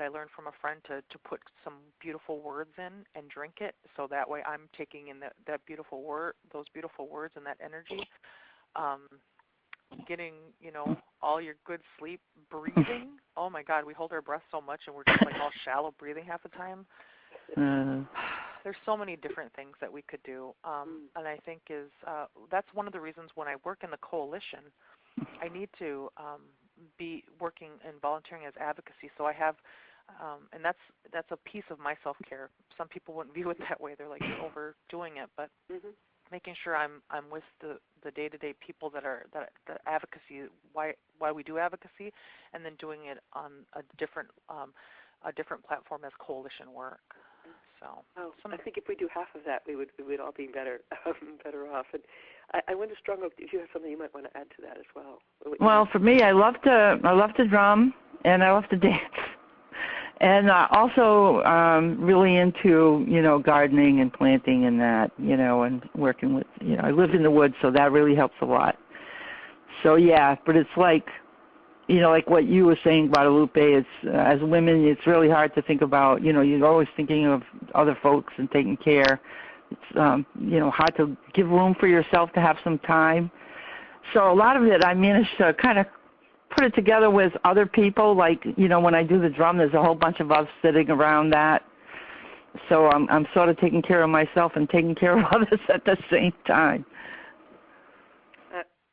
learned from a friend to put some beautiful words in and drink it, so that way I'm taking in those beautiful words and that energy, getting, all your good sleep, breathing. Oh my God, we hold our breath so much and we're just like all shallow breathing half the time. There's so many different things that we could do, and I think that's one of the reasons when I work in the coalition, I need to be working and volunteering as advocacy. So I have, and that's a piece of my self-care. Some people wouldn't view it that way. They're like, you're overdoing it, but making sure I'm with the day-to-day people that the advocacy, why we do advocacy, and then doing it on a different platform as coalition work. So I think if we do half of that, we would all be better off. And I wonder, Strong Oak, if you have something you might want to add to that as well. Well, for me, I love to drum and I love to dance, and also really into gardening and planting and that and working with I live in the woods, so that really helps a lot. So yeah, but it's like like what you were saying, Guadalupe, it's as women, it's really hard to think about, you're always thinking of other folks and taking care. It's, hard to give room for yourself to have some time. So a lot of it, I managed to kind of put it together with other people. Like, when I do the drum, there's a whole bunch of us sitting around that. So I'm sort of taking care of myself and taking care of others at the same time.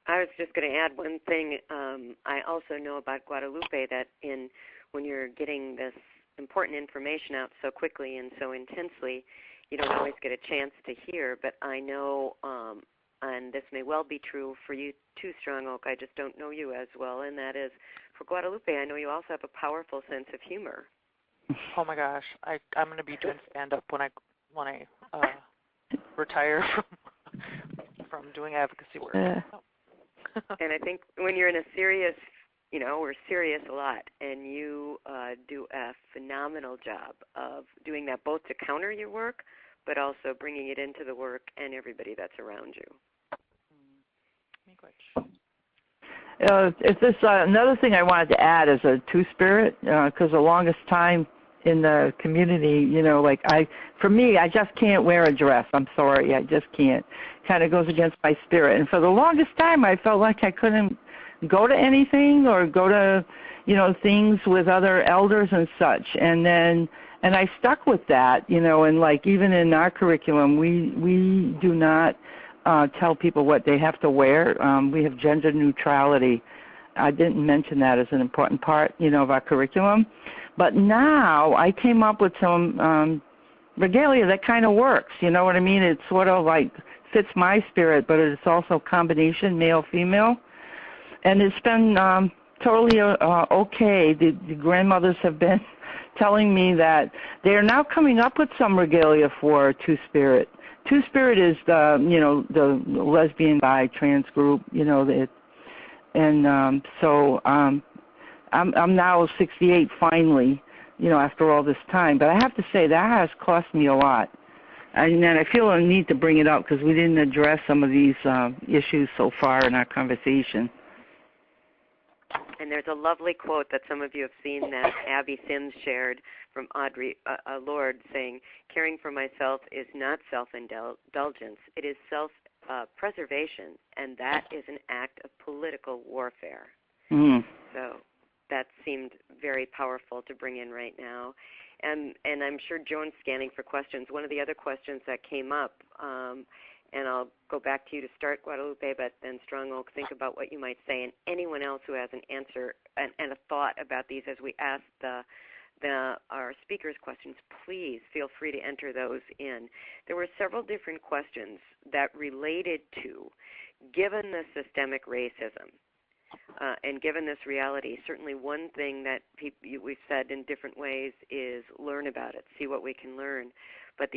I was just going to add one thing. I also know about Guadalupe that when you're getting this important information out so quickly and so intensely, you don't always get a chance to hear. But I know, and this may well be true for you too, Strong Oak, I just don't know you as well, and that is for Guadalupe, I know you also have a powerful sense of humor. Oh my gosh, I'm going to be doing stand-up when I retire from doing advocacy work. And I think when you're in a serious, we're serious a lot, and you do a phenomenal job of doing that both to counter your work, but also bringing it into the work and everybody that's around you. If this another thing I wanted to add is a two-spirit, because the longest time in the community, for me, I just can't wear a dress. I'm sorry, I just can't. Kind of goes against my spirit. And for the longest time, I felt like I couldn't go to anything or go to, things with other elders and such. And I stuck with that, and like even in our curriculum, we do not tell people what they have to wear. We have gender neutrality. I didn't mention that as an important part, of our curriculum. But now I came up with some regalia that kind of works. You know what I mean? It sort of like fits my spirit, but it's also a combination male-female. And it's been totally okay. The grandmothers have been telling me that they are now coming up with some regalia for Two-Spirit. Two-Spirit is the lesbian, bi, trans group. So I'm now 68 finally, after all this time. But I have to say that has cost me a lot. And then I feel a need to bring it up because we didn't address some of these issues so far in our conversation. And there's a lovely quote that some of you have seen that Abby Sims shared from Audrey Lorde saying, caring for myself is not self-indulgence, it is self-preservation, and that is an act of political warfare. So that seemed very powerful to bring in right now. And I'm sure Joan's scanning for questions. One of the other questions that came up, and I'll go back to you to start, Guadalupe, but then Strong Oak, think about what you might say. And anyone else who has an answer and a thought about these as we ask our speakers questions, please feel free to enter those in. There were several different questions that related to, given the systemic racism, and given this reality, certainly one thing that we've said in different ways is learn about it, see what we can learn. But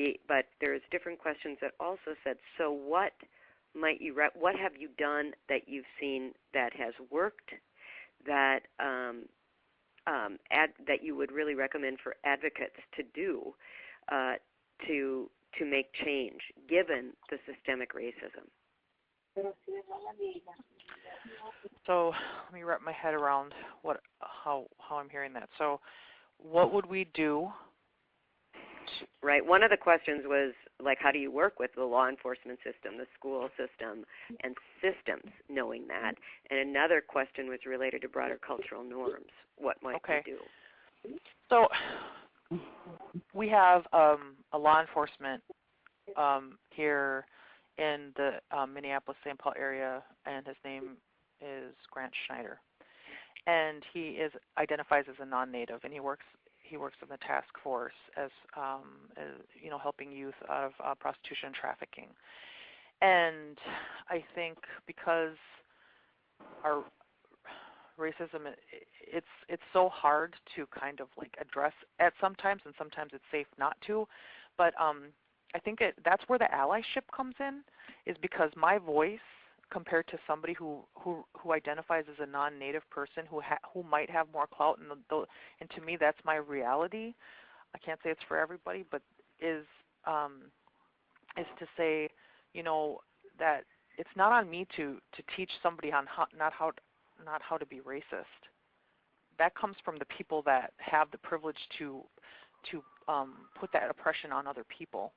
there's different questions that also said, so what have you done that you've seen that has worked, that that you would really recommend for advocates to do to make change, given the systemic racism? So let me wrap my head around how I'm hearing that. So what would we do? Right. One of the questions was, like, how do you work with the law enforcement system, the school system, and systems, knowing that? And another question was related to broader cultural norms. What might we do? So we have a law enforcement here in the Minneapolis-St. Paul area, and his name is Grant Schneider. and he identifies as a non-native, and he works in the task force as helping youth out of prostitution and trafficking. And I think because our racism, it's so hard to kind of like address at sometimes, and sometimes it's safe not to. But I think that's where the allyship comes in, is because my voice, compared to somebody who identifies as a non-native person who might have more clout, and to me that's my reality. I can't say it's for everybody, but is to say, that it's not on me to teach somebody on not how to be racist. That comes from the people that have the privilege to put that oppression on other people,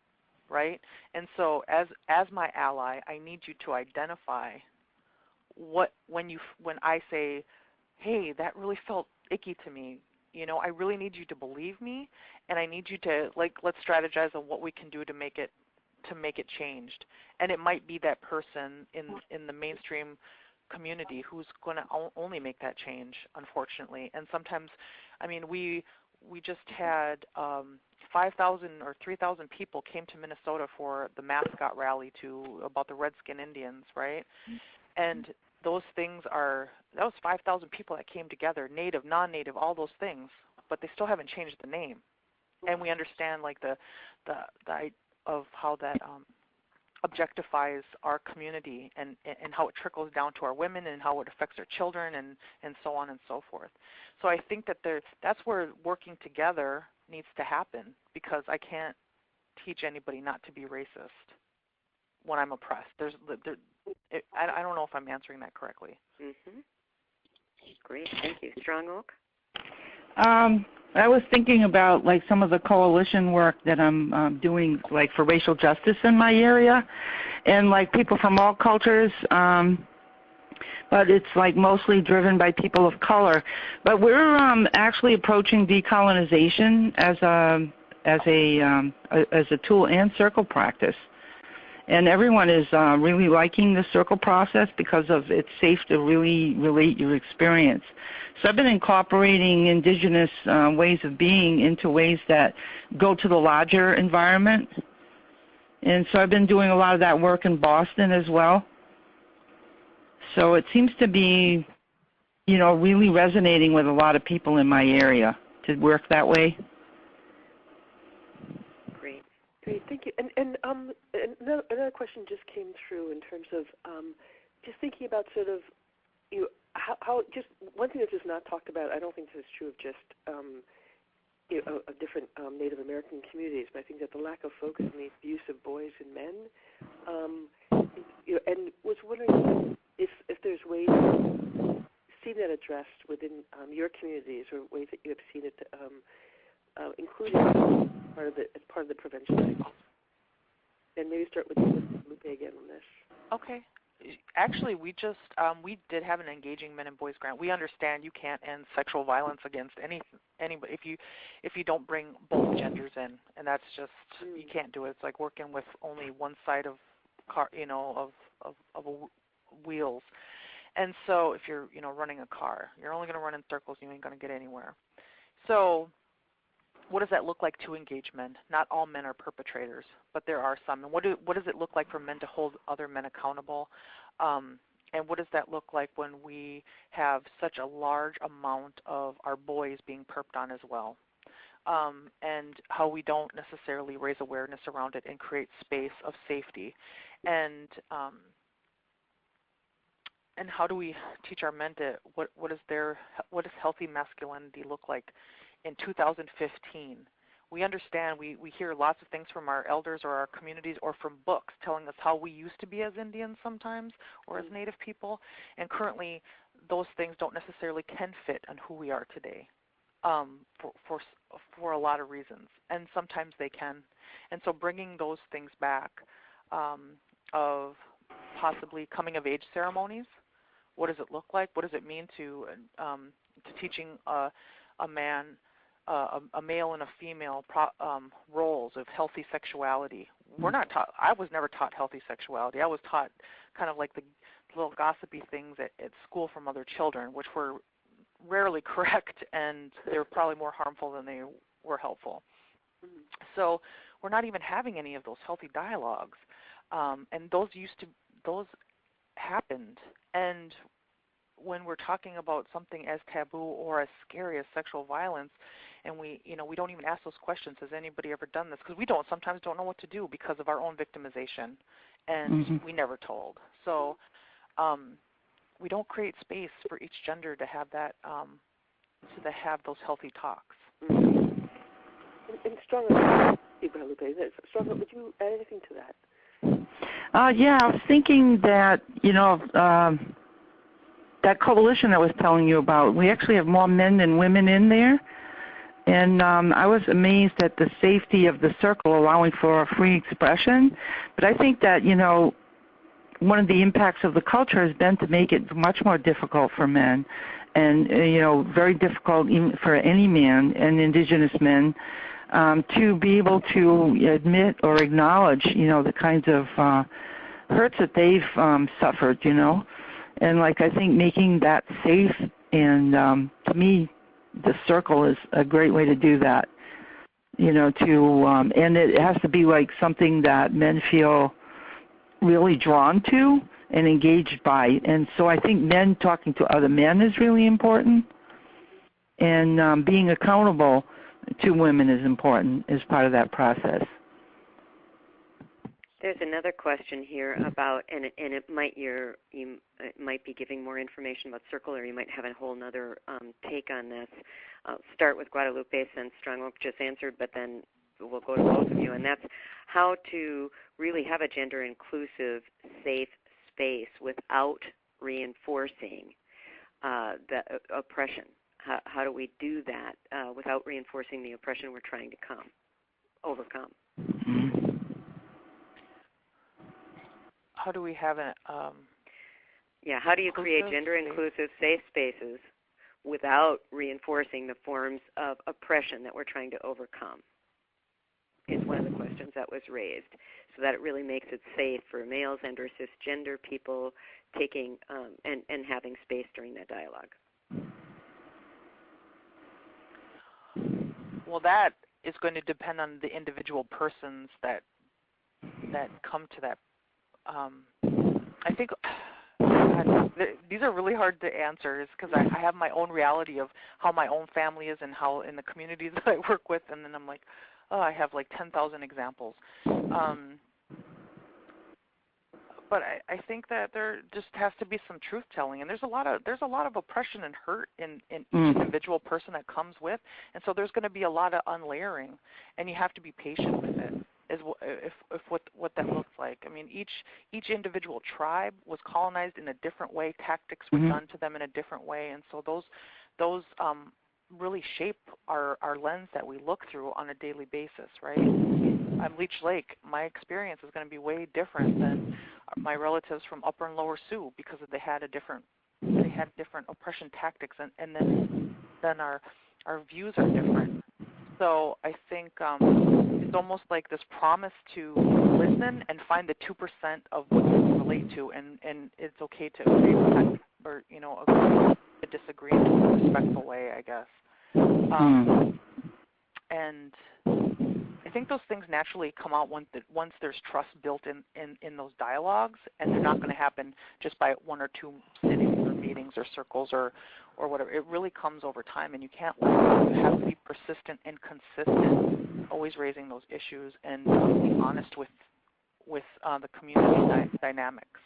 right? And so as my ally, I need you to identify when I say, hey, that really felt icky to me. I really need you to believe me, and I need you to let's strategize on what we can do to make it changed. And it might be that person in the mainstream community who's going to only make that change, unfortunately. And sometimes, we just had 5,000 or 3,000 people came to Minnesota for the mascot rally about the Redskin Indians, right? And those things that was 5,000 people that came together, native, non-native, all those things, but they still haven't changed the name. And we understand the of how that objectifies our community and how it trickles down to our women and how it affects our children and so on and so forth. So I think that that's where working together needs to happen, because I can't teach anybody not to be racist when I'm oppressed. I don't know if I'm answering that correctly. Mm-hmm. Great, thank you. Strong Oak? I was thinking about some of the coalition work that I'm doing for racial justice in my area, and people from all cultures, but it's mostly driven by people of color. But we're actually approaching decolonization as a tool and circle practice. And everyone is really liking the circle process because it's safe to really relate your experience. So I've been incorporating Indigenous ways of being into ways that go to the larger environment. And so I've been doing a lot of that work in Boston as well. So it seems to be, really resonating with a lot of people in my area to work that way. Great, thank you. And another question just came through in terms of just thinking about sort of how just one thing that's just not talked about. I don't think this is true of just of different Native American communities, but I think that the lack of focus on the abuse of boys and men, and was wondering if there's ways to see that addressed within your communities, or ways that you have seen it including as part of the prevention cycle. And maybe start with Lupe again on this. Okay. Actually, we did have an Engaging Men and Boys grant. We understand you can't end sexual violence against anybody if you don't bring both genders in, and that's just you can't do it. It's like working with only one side of car, of wheels. And so if you're running a car, you're only going to run in circles. You ain't going to get anywhere. So what does that look like to engage men? Not all men are perpetrators, but there are some. And what does it look like for men to hold other men accountable? And what does that look like when we have such a large amount of our boys being perped on as well? And how we don't necessarily raise awareness around it and create space of safety. And how do we teach our men to what does healthy masculinity look like in 2015? We understand, we hear lots of things from our elders or our communities or from books telling us how we used to be as Indians sometimes or as Native people, and currently those things don't necessarily can fit on who we are today for a lot of reasons, and sometimes they can. And so bringing those things back of possibly coming of age ceremonies, what does it look like? What does it mean to teaching a man, a male and a female roles of healthy sexuality? We're not taught. I was never taught healthy sexuality. I was taught kind of like the little gossipy things at school from other children, which were rarely correct, and they're probably more harmful than they were helpful. So we're not even having any of those healthy dialogues, and those happened. And when we're talking about something as taboo or as scary as sexual violence, and we don't even ask those questions, has anybody ever done this? Because we sometimes don't know what to do because of our own victimization, and we never told. So we don't create space for each gender to have that, to have those healthy talks. And stronger, Guadalupe, stronger, would you add anything to that? Yeah, I was thinking that, that coalition I was telling you about, we actually have more men than women in there. And I was amazed at the safety of the circle allowing for free expression. But I think that, one of the impacts of the culture has been to make it much more difficult for men and, very difficult even for any man and Indigenous men to be able to admit or acknowledge, the kinds of hurts that they've suffered, And I think making that safe, and to me, the circle is a great way to do that. And it has to be something that men feel really drawn to and engaged by. And so I think men talking to other men is really important, and being accountable to women is important as part of that process. There's another question here about, and it might might be giving more information about circle, or you might have a whole other take on this. I'll start with Guadalupe since Strong Oak just answered, but then we'll go to both of you, and that's how to really have a gender-inclusive, safe space without reinforcing the oppression. How do we do that without reinforcing the oppression we're trying to overcome? How do we have a how do you create gender-inclusive, safe spaces without reinforcing the forms of oppression that we're trying to overcome? Is one of the questions that was raised, so that it really makes it safe for males and or cisgender people taking and having space during that dialogue. Well, that is going to depend on the individual persons that come to that. I think these are really hard to answer, because I have my own reality of how my own family is and how in the communities that I work with, and then I'm like, oh, I have 10,000 examples. But I think that there just has to be some truth telling, and there's a lot of oppression and hurt in each individual person that comes with, and so there's going to be a lot of unlayering, and you have to be patient with it. Is what that looks like. I mean, each individual tribe was colonized in a different way. Tactics were done to them in a different way, and so those really shape our lens that we look through on a daily basis, right? I'm Leech Lake. My experience is going to be way different than my relatives from Upper and Lower Sioux, because they had different oppression tactics, and then our views are different. So I think it's almost like this promise to listen and find the 2% of what you relate to, and it's okay to agree with that, or agree to disagree in a respectful way, I guess. And I think those things naturally come out once there's trust built in those dialogues, and they're not going to happen just by one or two sittings or meetings or circles or whatever. It really comes over time, and you can't you have to be persistent and consistent, always raising those issues and being honest with the community dynamics.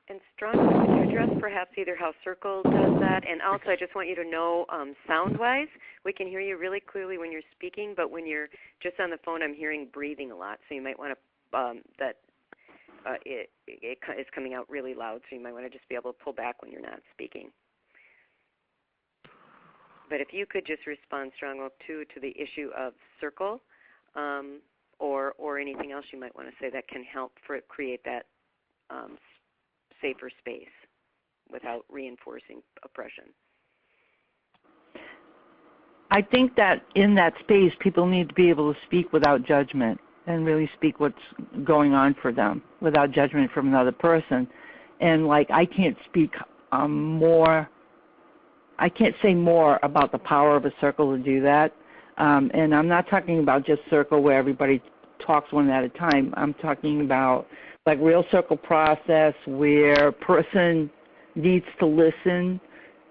And Strong, could you address perhaps either how Circle does that, and also I just want you to know, sound-wise, we can hear you really clearly when you're speaking, but when you're just on the phone, I'm hearing breathing a lot, so you might want to, it is coming out really loud, so you might want to just be able to pull back when you're not speaking. But if you could just respond, Strong Oak, to the issue of Circle, or anything else you might want to say that can help create that safer space without reinforcing oppression. I think that in that space, people need to be able to speak without judgment and really speak what's going on for them without judgment from another person. And I can't speak more I can't say more about the power of a circle to do that. And I'm not talking about just circle where everybody talks one at a time. I'm talking about like real circle process where a person needs to listen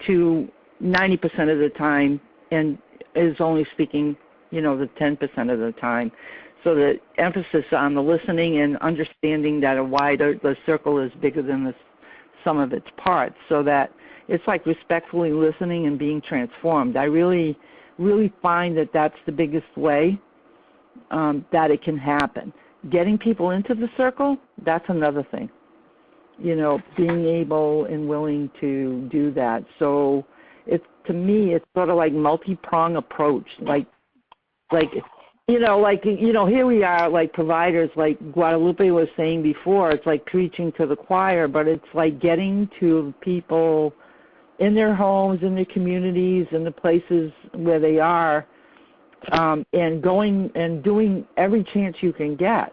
to 90% of the time and is only speaking, the 10% of the time. So the emphasis on the listening and understanding that the circle is bigger than the sum of its parts, so that it's like respectfully listening and being transformed. I really, really find that that's the biggest way that it can happen. Getting people into the circle, that's another thing. Being able and willing to do that. So to me, it's sort of like multi-prong approach. Here we are, like providers, like Guadalupe was saying before, it's like preaching to the choir, but it's like getting to people in their homes, in their communities, in the places where they are, and going and doing every chance you can get,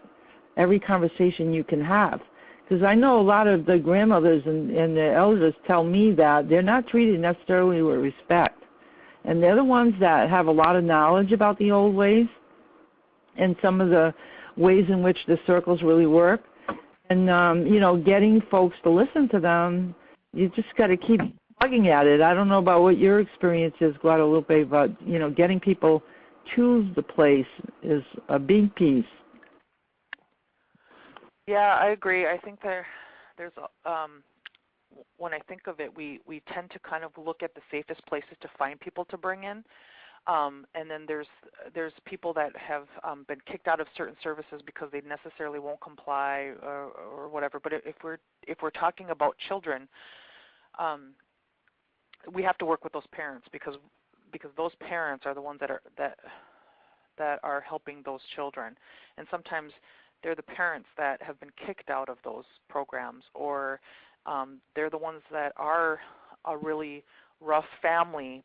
every conversation you can have. Because I know a lot of the grandmothers and the elders tell me that they're not treated necessarily with respect. And they're the ones that have a lot of knowledge about the old ways and some of the ways in which the circles really work. And, getting folks to listen to them, you just got to keep plugging at it. I don't know about what your experience is, Guadalupe, but, getting people to the place is a big piece. Yeah, I agree. I think there's when I think of it, we tend to kind of look at the safest places to find people to bring in. And then there's people that have been kicked out of certain services because they necessarily won't comply or whatever. But if we're talking about children, we have to work with those parents because those parents are the ones that are helping those children. And sometimes they're the parents that have been kicked out of those programs, or they're the ones that are a really rough family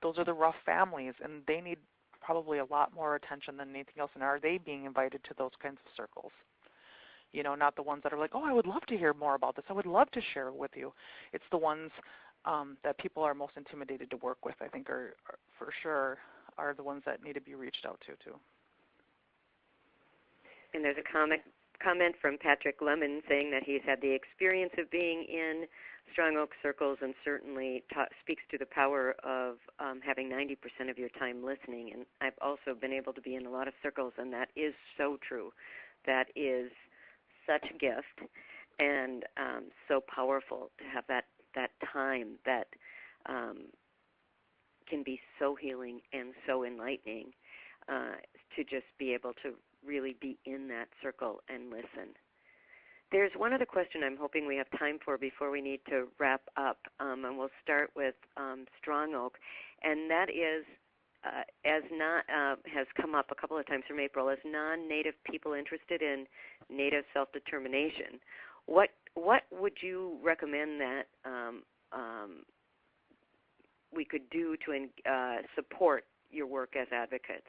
those are the rough families, and they need probably a lot more attention than anything else. And are they being invited to those kinds of circles? Not the ones that are like, oh, I would love to hear more about this. I would love to share it with you. It's the ones that people are most intimidated to work with, I think, are for sure are the ones that need to be reached out to, too. And there's a comment from Patrick Lemon saying that he's had the experience of being in Strong Oak circles and certainly speaks to the power of having 90% of your time listening. And I've also been able to be in a lot of circles, and that is so true. That is such a gift and so powerful to have that time that can be so healing and so enlightening to just be able to really be in that circle and listen. There's one other question I'm hoping we have time for before we need to wrap up, and we'll start with Strong Oak, and that is, has come up a couple of times from April, as non-Native people interested in Native self-determination. What would you recommend that we could do to support your work as advocates?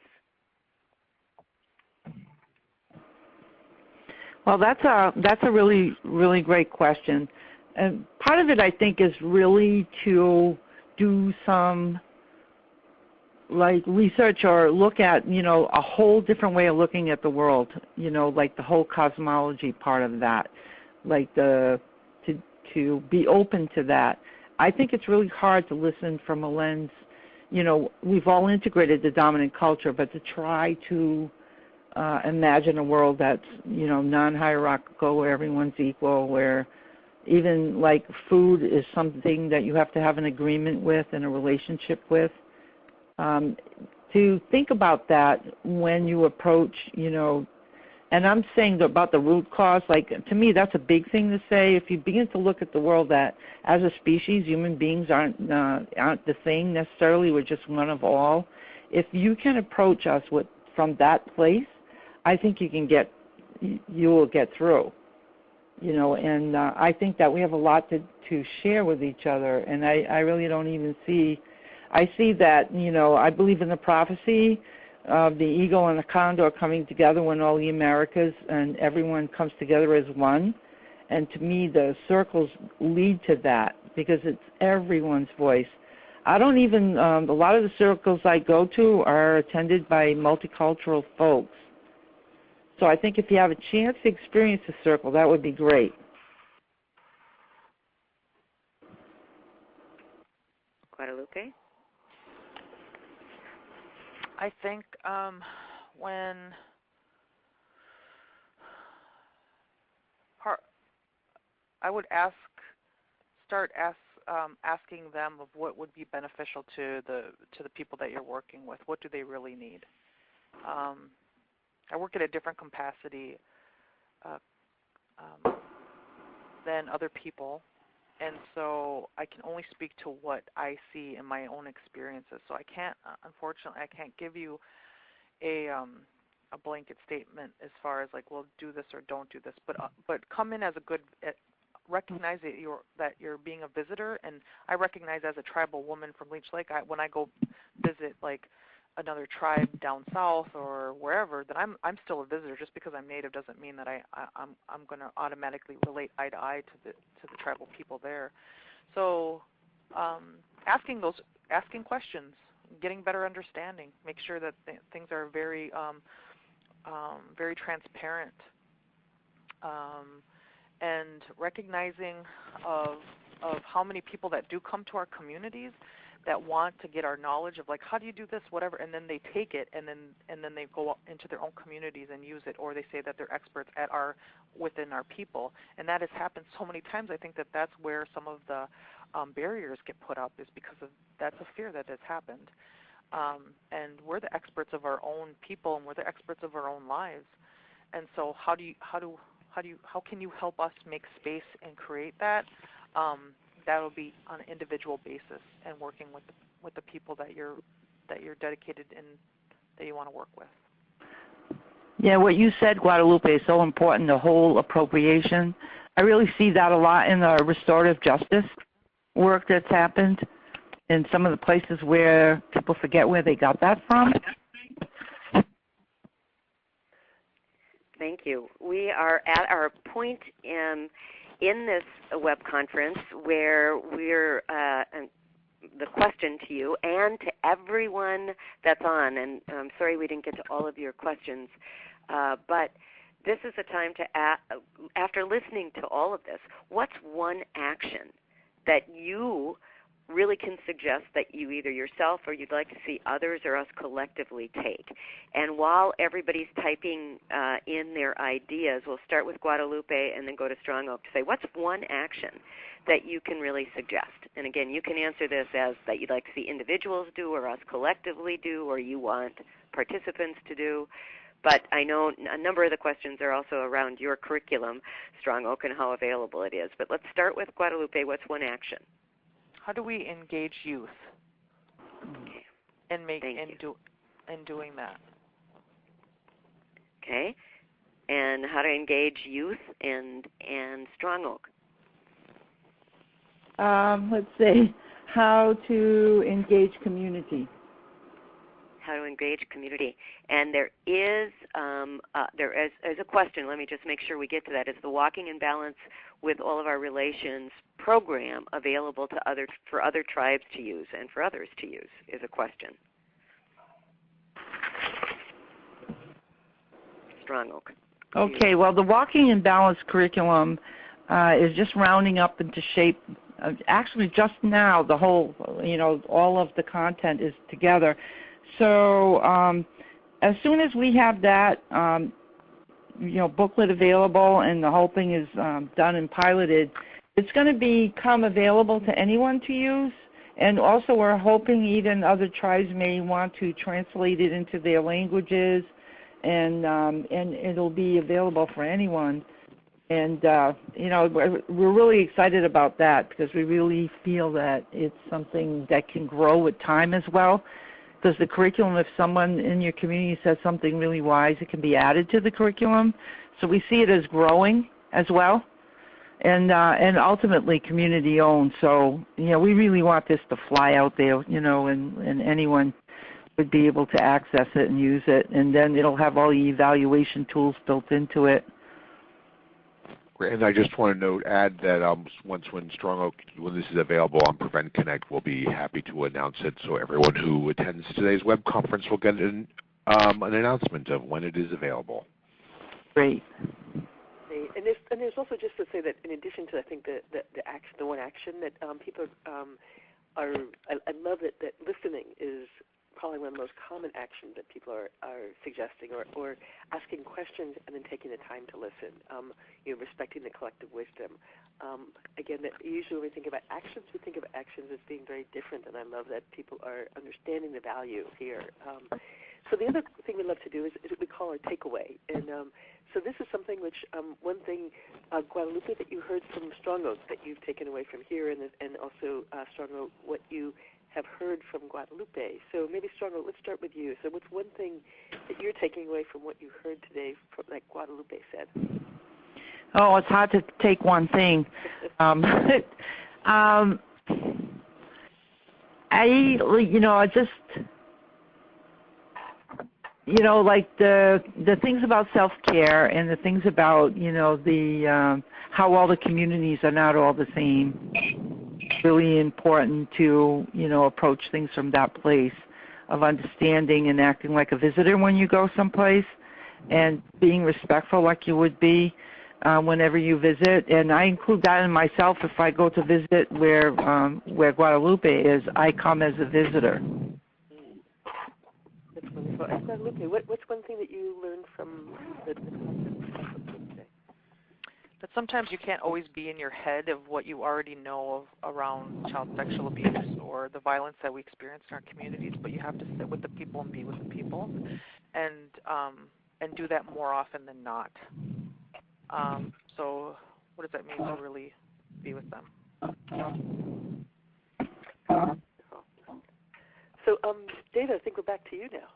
Well, that's a really, really great question. And part of it, I think, is really to do some research or look at, a whole different way of looking at the world, like the whole cosmology part of that, to be open to that. I think it's really hard to listen from a lens, we've all integrated the dominant culture, but to try to imagine a world that's, non-hierarchical, where everyone's equal, where even like food is something that you have to have an agreement with and a relationship with. To think about that when you approach, and I'm saying about the root cause, to me that's a big thing to say. If you begin to look at the world that as a species, human beings aren't the thing necessarily, we're just one of all. If you can approach us from that place, I think you will get through, and I think that we have a lot to share with each other, and I really don't even I see that, I believe in the prophecy of the eagle and the condor coming together when all the Americas and everyone comes together as one, and to me the circles lead to that, because it's everyone's voice. I don't even, a lot of the circles I go to are attended by multicultural folks. So I think if you have a chance to experience a circle, that would be great. Guadalupe? I think when I would asking them of what would be beneficial to the people that you're working with. What do they really need? I work at a different capacity than other people, and so I can only speak to what I see in my own experiences. So I can't, unfortunately, I can't give you a blanket statement as far as like, well, do this or don't do this. But come in as a good, recognize that you're being a visitor, and I recognize as a tribal woman from Leech Lake, when I go visit like another tribe down south or wherever, that I'm still a visitor. Just because I'm Native doesn't mean that I'm going to automatically relate eye to eye to the tribal people there. So asking questions, getting better understanding, make sure that things are very very transparent, and recognizing of how many people that do come to our communities that want to get our knowledge of like, how do you do this, whatever, and then they take it and then they go into their own communities and use it, or they say that they're experts within our people, and that has happened so many times. I think that's where some of the barriers get put up, is because of that's a fear that has happened, and we're the experts of our own people, and we're the experts of our own lives, and so how can you help us make space and create that? That will be on an individual basis, and working with the people that you're dedicated and that you want to work with. Yeah, what you said, Guadalupe, is so important, the whole appropriation. I really see that a lot in the restorative justice work that's happened in some of the places where people forget where they got that from. Thank you. We are at our point in this web conference where we're the question to you and to everyone that's on, and I'm sorry we didn't get to all of your questions, but this is a time to after listening to all of this, what's one action that you really can suggest that you either yourself or you'd like to see others or us collectively take? And while everybody's typing in their ideas, we'll start with Guadalupe and then go to Strong Oak to say, what's one action that you can really suggest? And again, you can answer this as that you'd like to see individuals do or us collectively do, or you want participants to do. But I know a number of the questions are also around your curriculum, Strong Oak, and how available it is. But let's start with Guadalupe. What's one action? How do we engage youth in doing that? Okay, and how to engage youth and Strong Oak? Let's see, how to engage community. How to engage community. And there is a question. Let me just make sure we get to that. Is the Walking in Balance with All of Our Relations program available for other tribes to use and for others to use, is a question. Strong Oak. Okay, well, the Walking in Balance curriculum is just rounding up into shape. Actually, just now, the whole, all of the content is together. So as soon as we have that, booklet available and the whole thing is done and piloted, it's going to become available to anyone to use. And also we're hoping even other tribes may want to translate it into their languages, and it'll be available for anyone. And, we're really excited about that because we really feel that it's something that can grow with time as well. Because the curriculum, if someone in your community says something really wise, it can be added to the curriculum. So we see it as growing as well, and ultimately community owned. So we really want this to fly out there, and anyone would be able to access it and use it, and then it'll have all the evaluation tools built into it. Great. And I just want to add that when this is available on PreventConnect, we'll be happy to announce it, so everyone who attends today's web conference will get an announcement of when it is available. Great. And there's also, just to say that in addition to, I think, the one action that people I love that listening is probably one of the most common actions that people are suggesting, or asking questions and then taking the time to listen, respecting the collective wisdom. Again, that usually when we think about actions, we think of actions as being very different, and I love that people are understanding the value here. So the other thing we love to do is what we call our takeaway. And so this is something which, one thing, Guadalupe, that you heard from Strong Oak that you've taken away from here, and also, Strong Oak, what you have heard from Guadalupe. So maybe, Strong Oak, let's start with you. So what's one thing that you're taking away from what you heard today, from, like Guadalupe said? Oh, it's hard to take one thing. Like the things about self-care and the things about, how all the communities are not all the same. Really important to, approach things from that place of understanding and acting like a visitor when you go someplace, and being respectful like you would be whenever you visit. And I include that in myself. If I go to visit where Guadalupe is, I come as a visitor. That's wonderful. And Guadalupe, what's one thing that you learned from the conference today? That sometimes you can't always be in your head of what you already know of around child sexual abuse or the violence that we experience in our communities, but you have to sit with the people and be with the people, and do that more often than not. So what does that mean to really be with them? So, David, I think we're back to you now.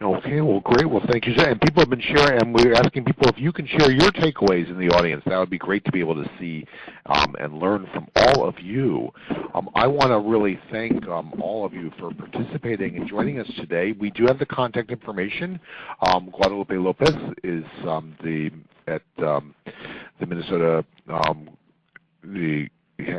Okay, well, great. Well, thank you. And people have been sharing, and we're asking people if you can share your takeaways in the audience. That would be great to be able to see and learn from all of you. I want to really thank all of you for participating and joining us today. We do have the contact information. Guadalupe Lopez is at the Minnesota.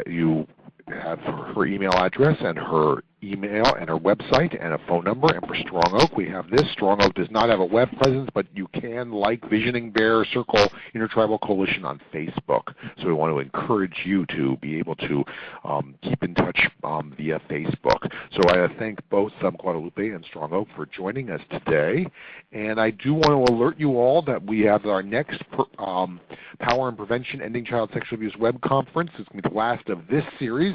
You have her email address and her email and her website and a phone number. And for Strong Oak, we have this. Strong Oak does not have a web presence, but you can like Visioning Bear Circle Intertribal Coalition on Facebook. So we want to encourage you to be able to keep in touch via Facebook. So I thank both Guadalupe and Strong Oak for joining us today. And I do want to alert you all that we have our next Power and Prevention Ending Child Sexual Abuse web conference. It's going to be the last of this series.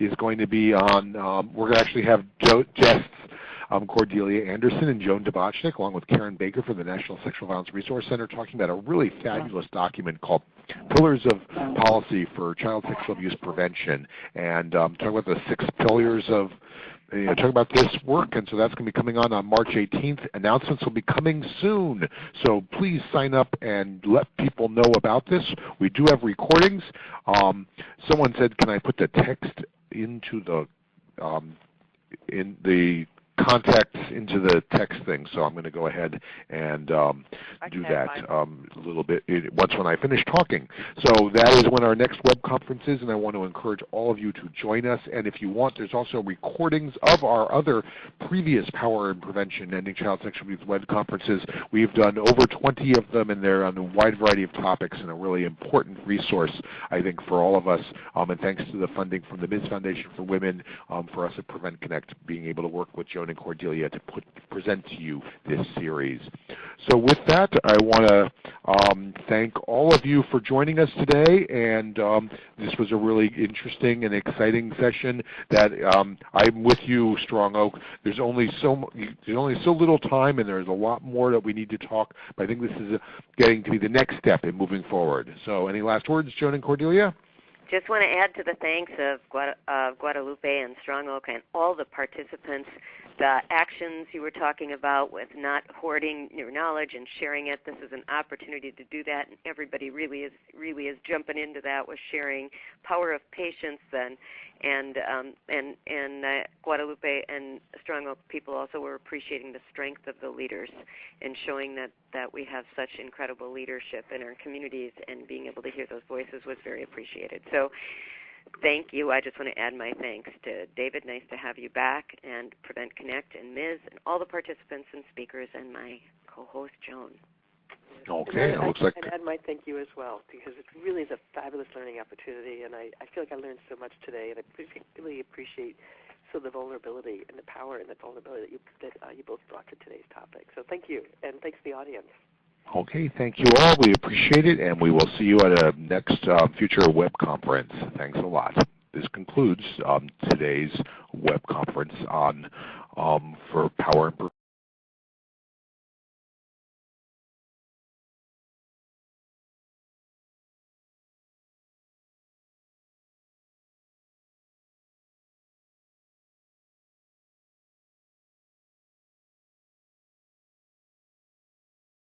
Is going to be on, we're going to actually have guests, Cordelia Anderson and Joan Dabachnik, along with Karen Baker from the National Sexual Violence Resource Center, talking about a really fabulous document called Pillars of Policy for Child Sexual Abuse Prevention, and talking about the 6 pillars of talking about this work, and so that's going to be coming on March 18th. Announcements will be coming soon, so please sign up and let people know about this. We do have recordings. Someone said, can I put the text into the in the contacts into the text thing, so I'm going to go ahead and do that a little bit when I finish talking. So that is when our next web conference is, and I want to encourage all of you to join us. And if you want, there's also recordings of our other previous Power and Prevention Ending Child Sexual Abuse web conferences. We've done over 20 of them, and they're on a wide variety of topics, and a really important resource, I think, for all of us. And thanks to the funding from the Ms. Foundation for Women, for us at PreventConnect, being able to work with Joan and Cordelia to present to you this series. So with that, I want to thank all of you for joining us today, and this was a really interesting and exciting session that I'm with you, Strong Oak. There's only so little time, and there's a lot more that we need to talk, but I think this is getting to be the next step in moving forward. So any last words, Joan and Cordelia? Just want to add to the thanks of Guadalupe and Strong Oak and all the participants the actions you were talking about with not hoarding your knowledge and sharing it. This is an opportunity to do that, and everybody really is jumping into that with sharing power of patience. And Guadalupe and Strong Oak people also were appreciating the strength of the leaders and showing that we have such incredible leadership in our communities, and being able to hear those voices was very appreciated. So thank you. I just want to add my thanks to David. Nice to have you back, and PreventConnect and Ms. and all the participants and speakers, and my co-host Joan. Okay, it looks like. And add my thank you as well, because it really is a fabulous learning opportunity, and I feel like I learned so much today, and I really appreciate the vulnerability and the power and the vulnerability that you both brought to today's topic. So thank you, and thanks to the audience. Okay, thank you all. We appreciate it, and we will see you at a next future web conference. Thanks a lot. This concludes today's web conference on for Power and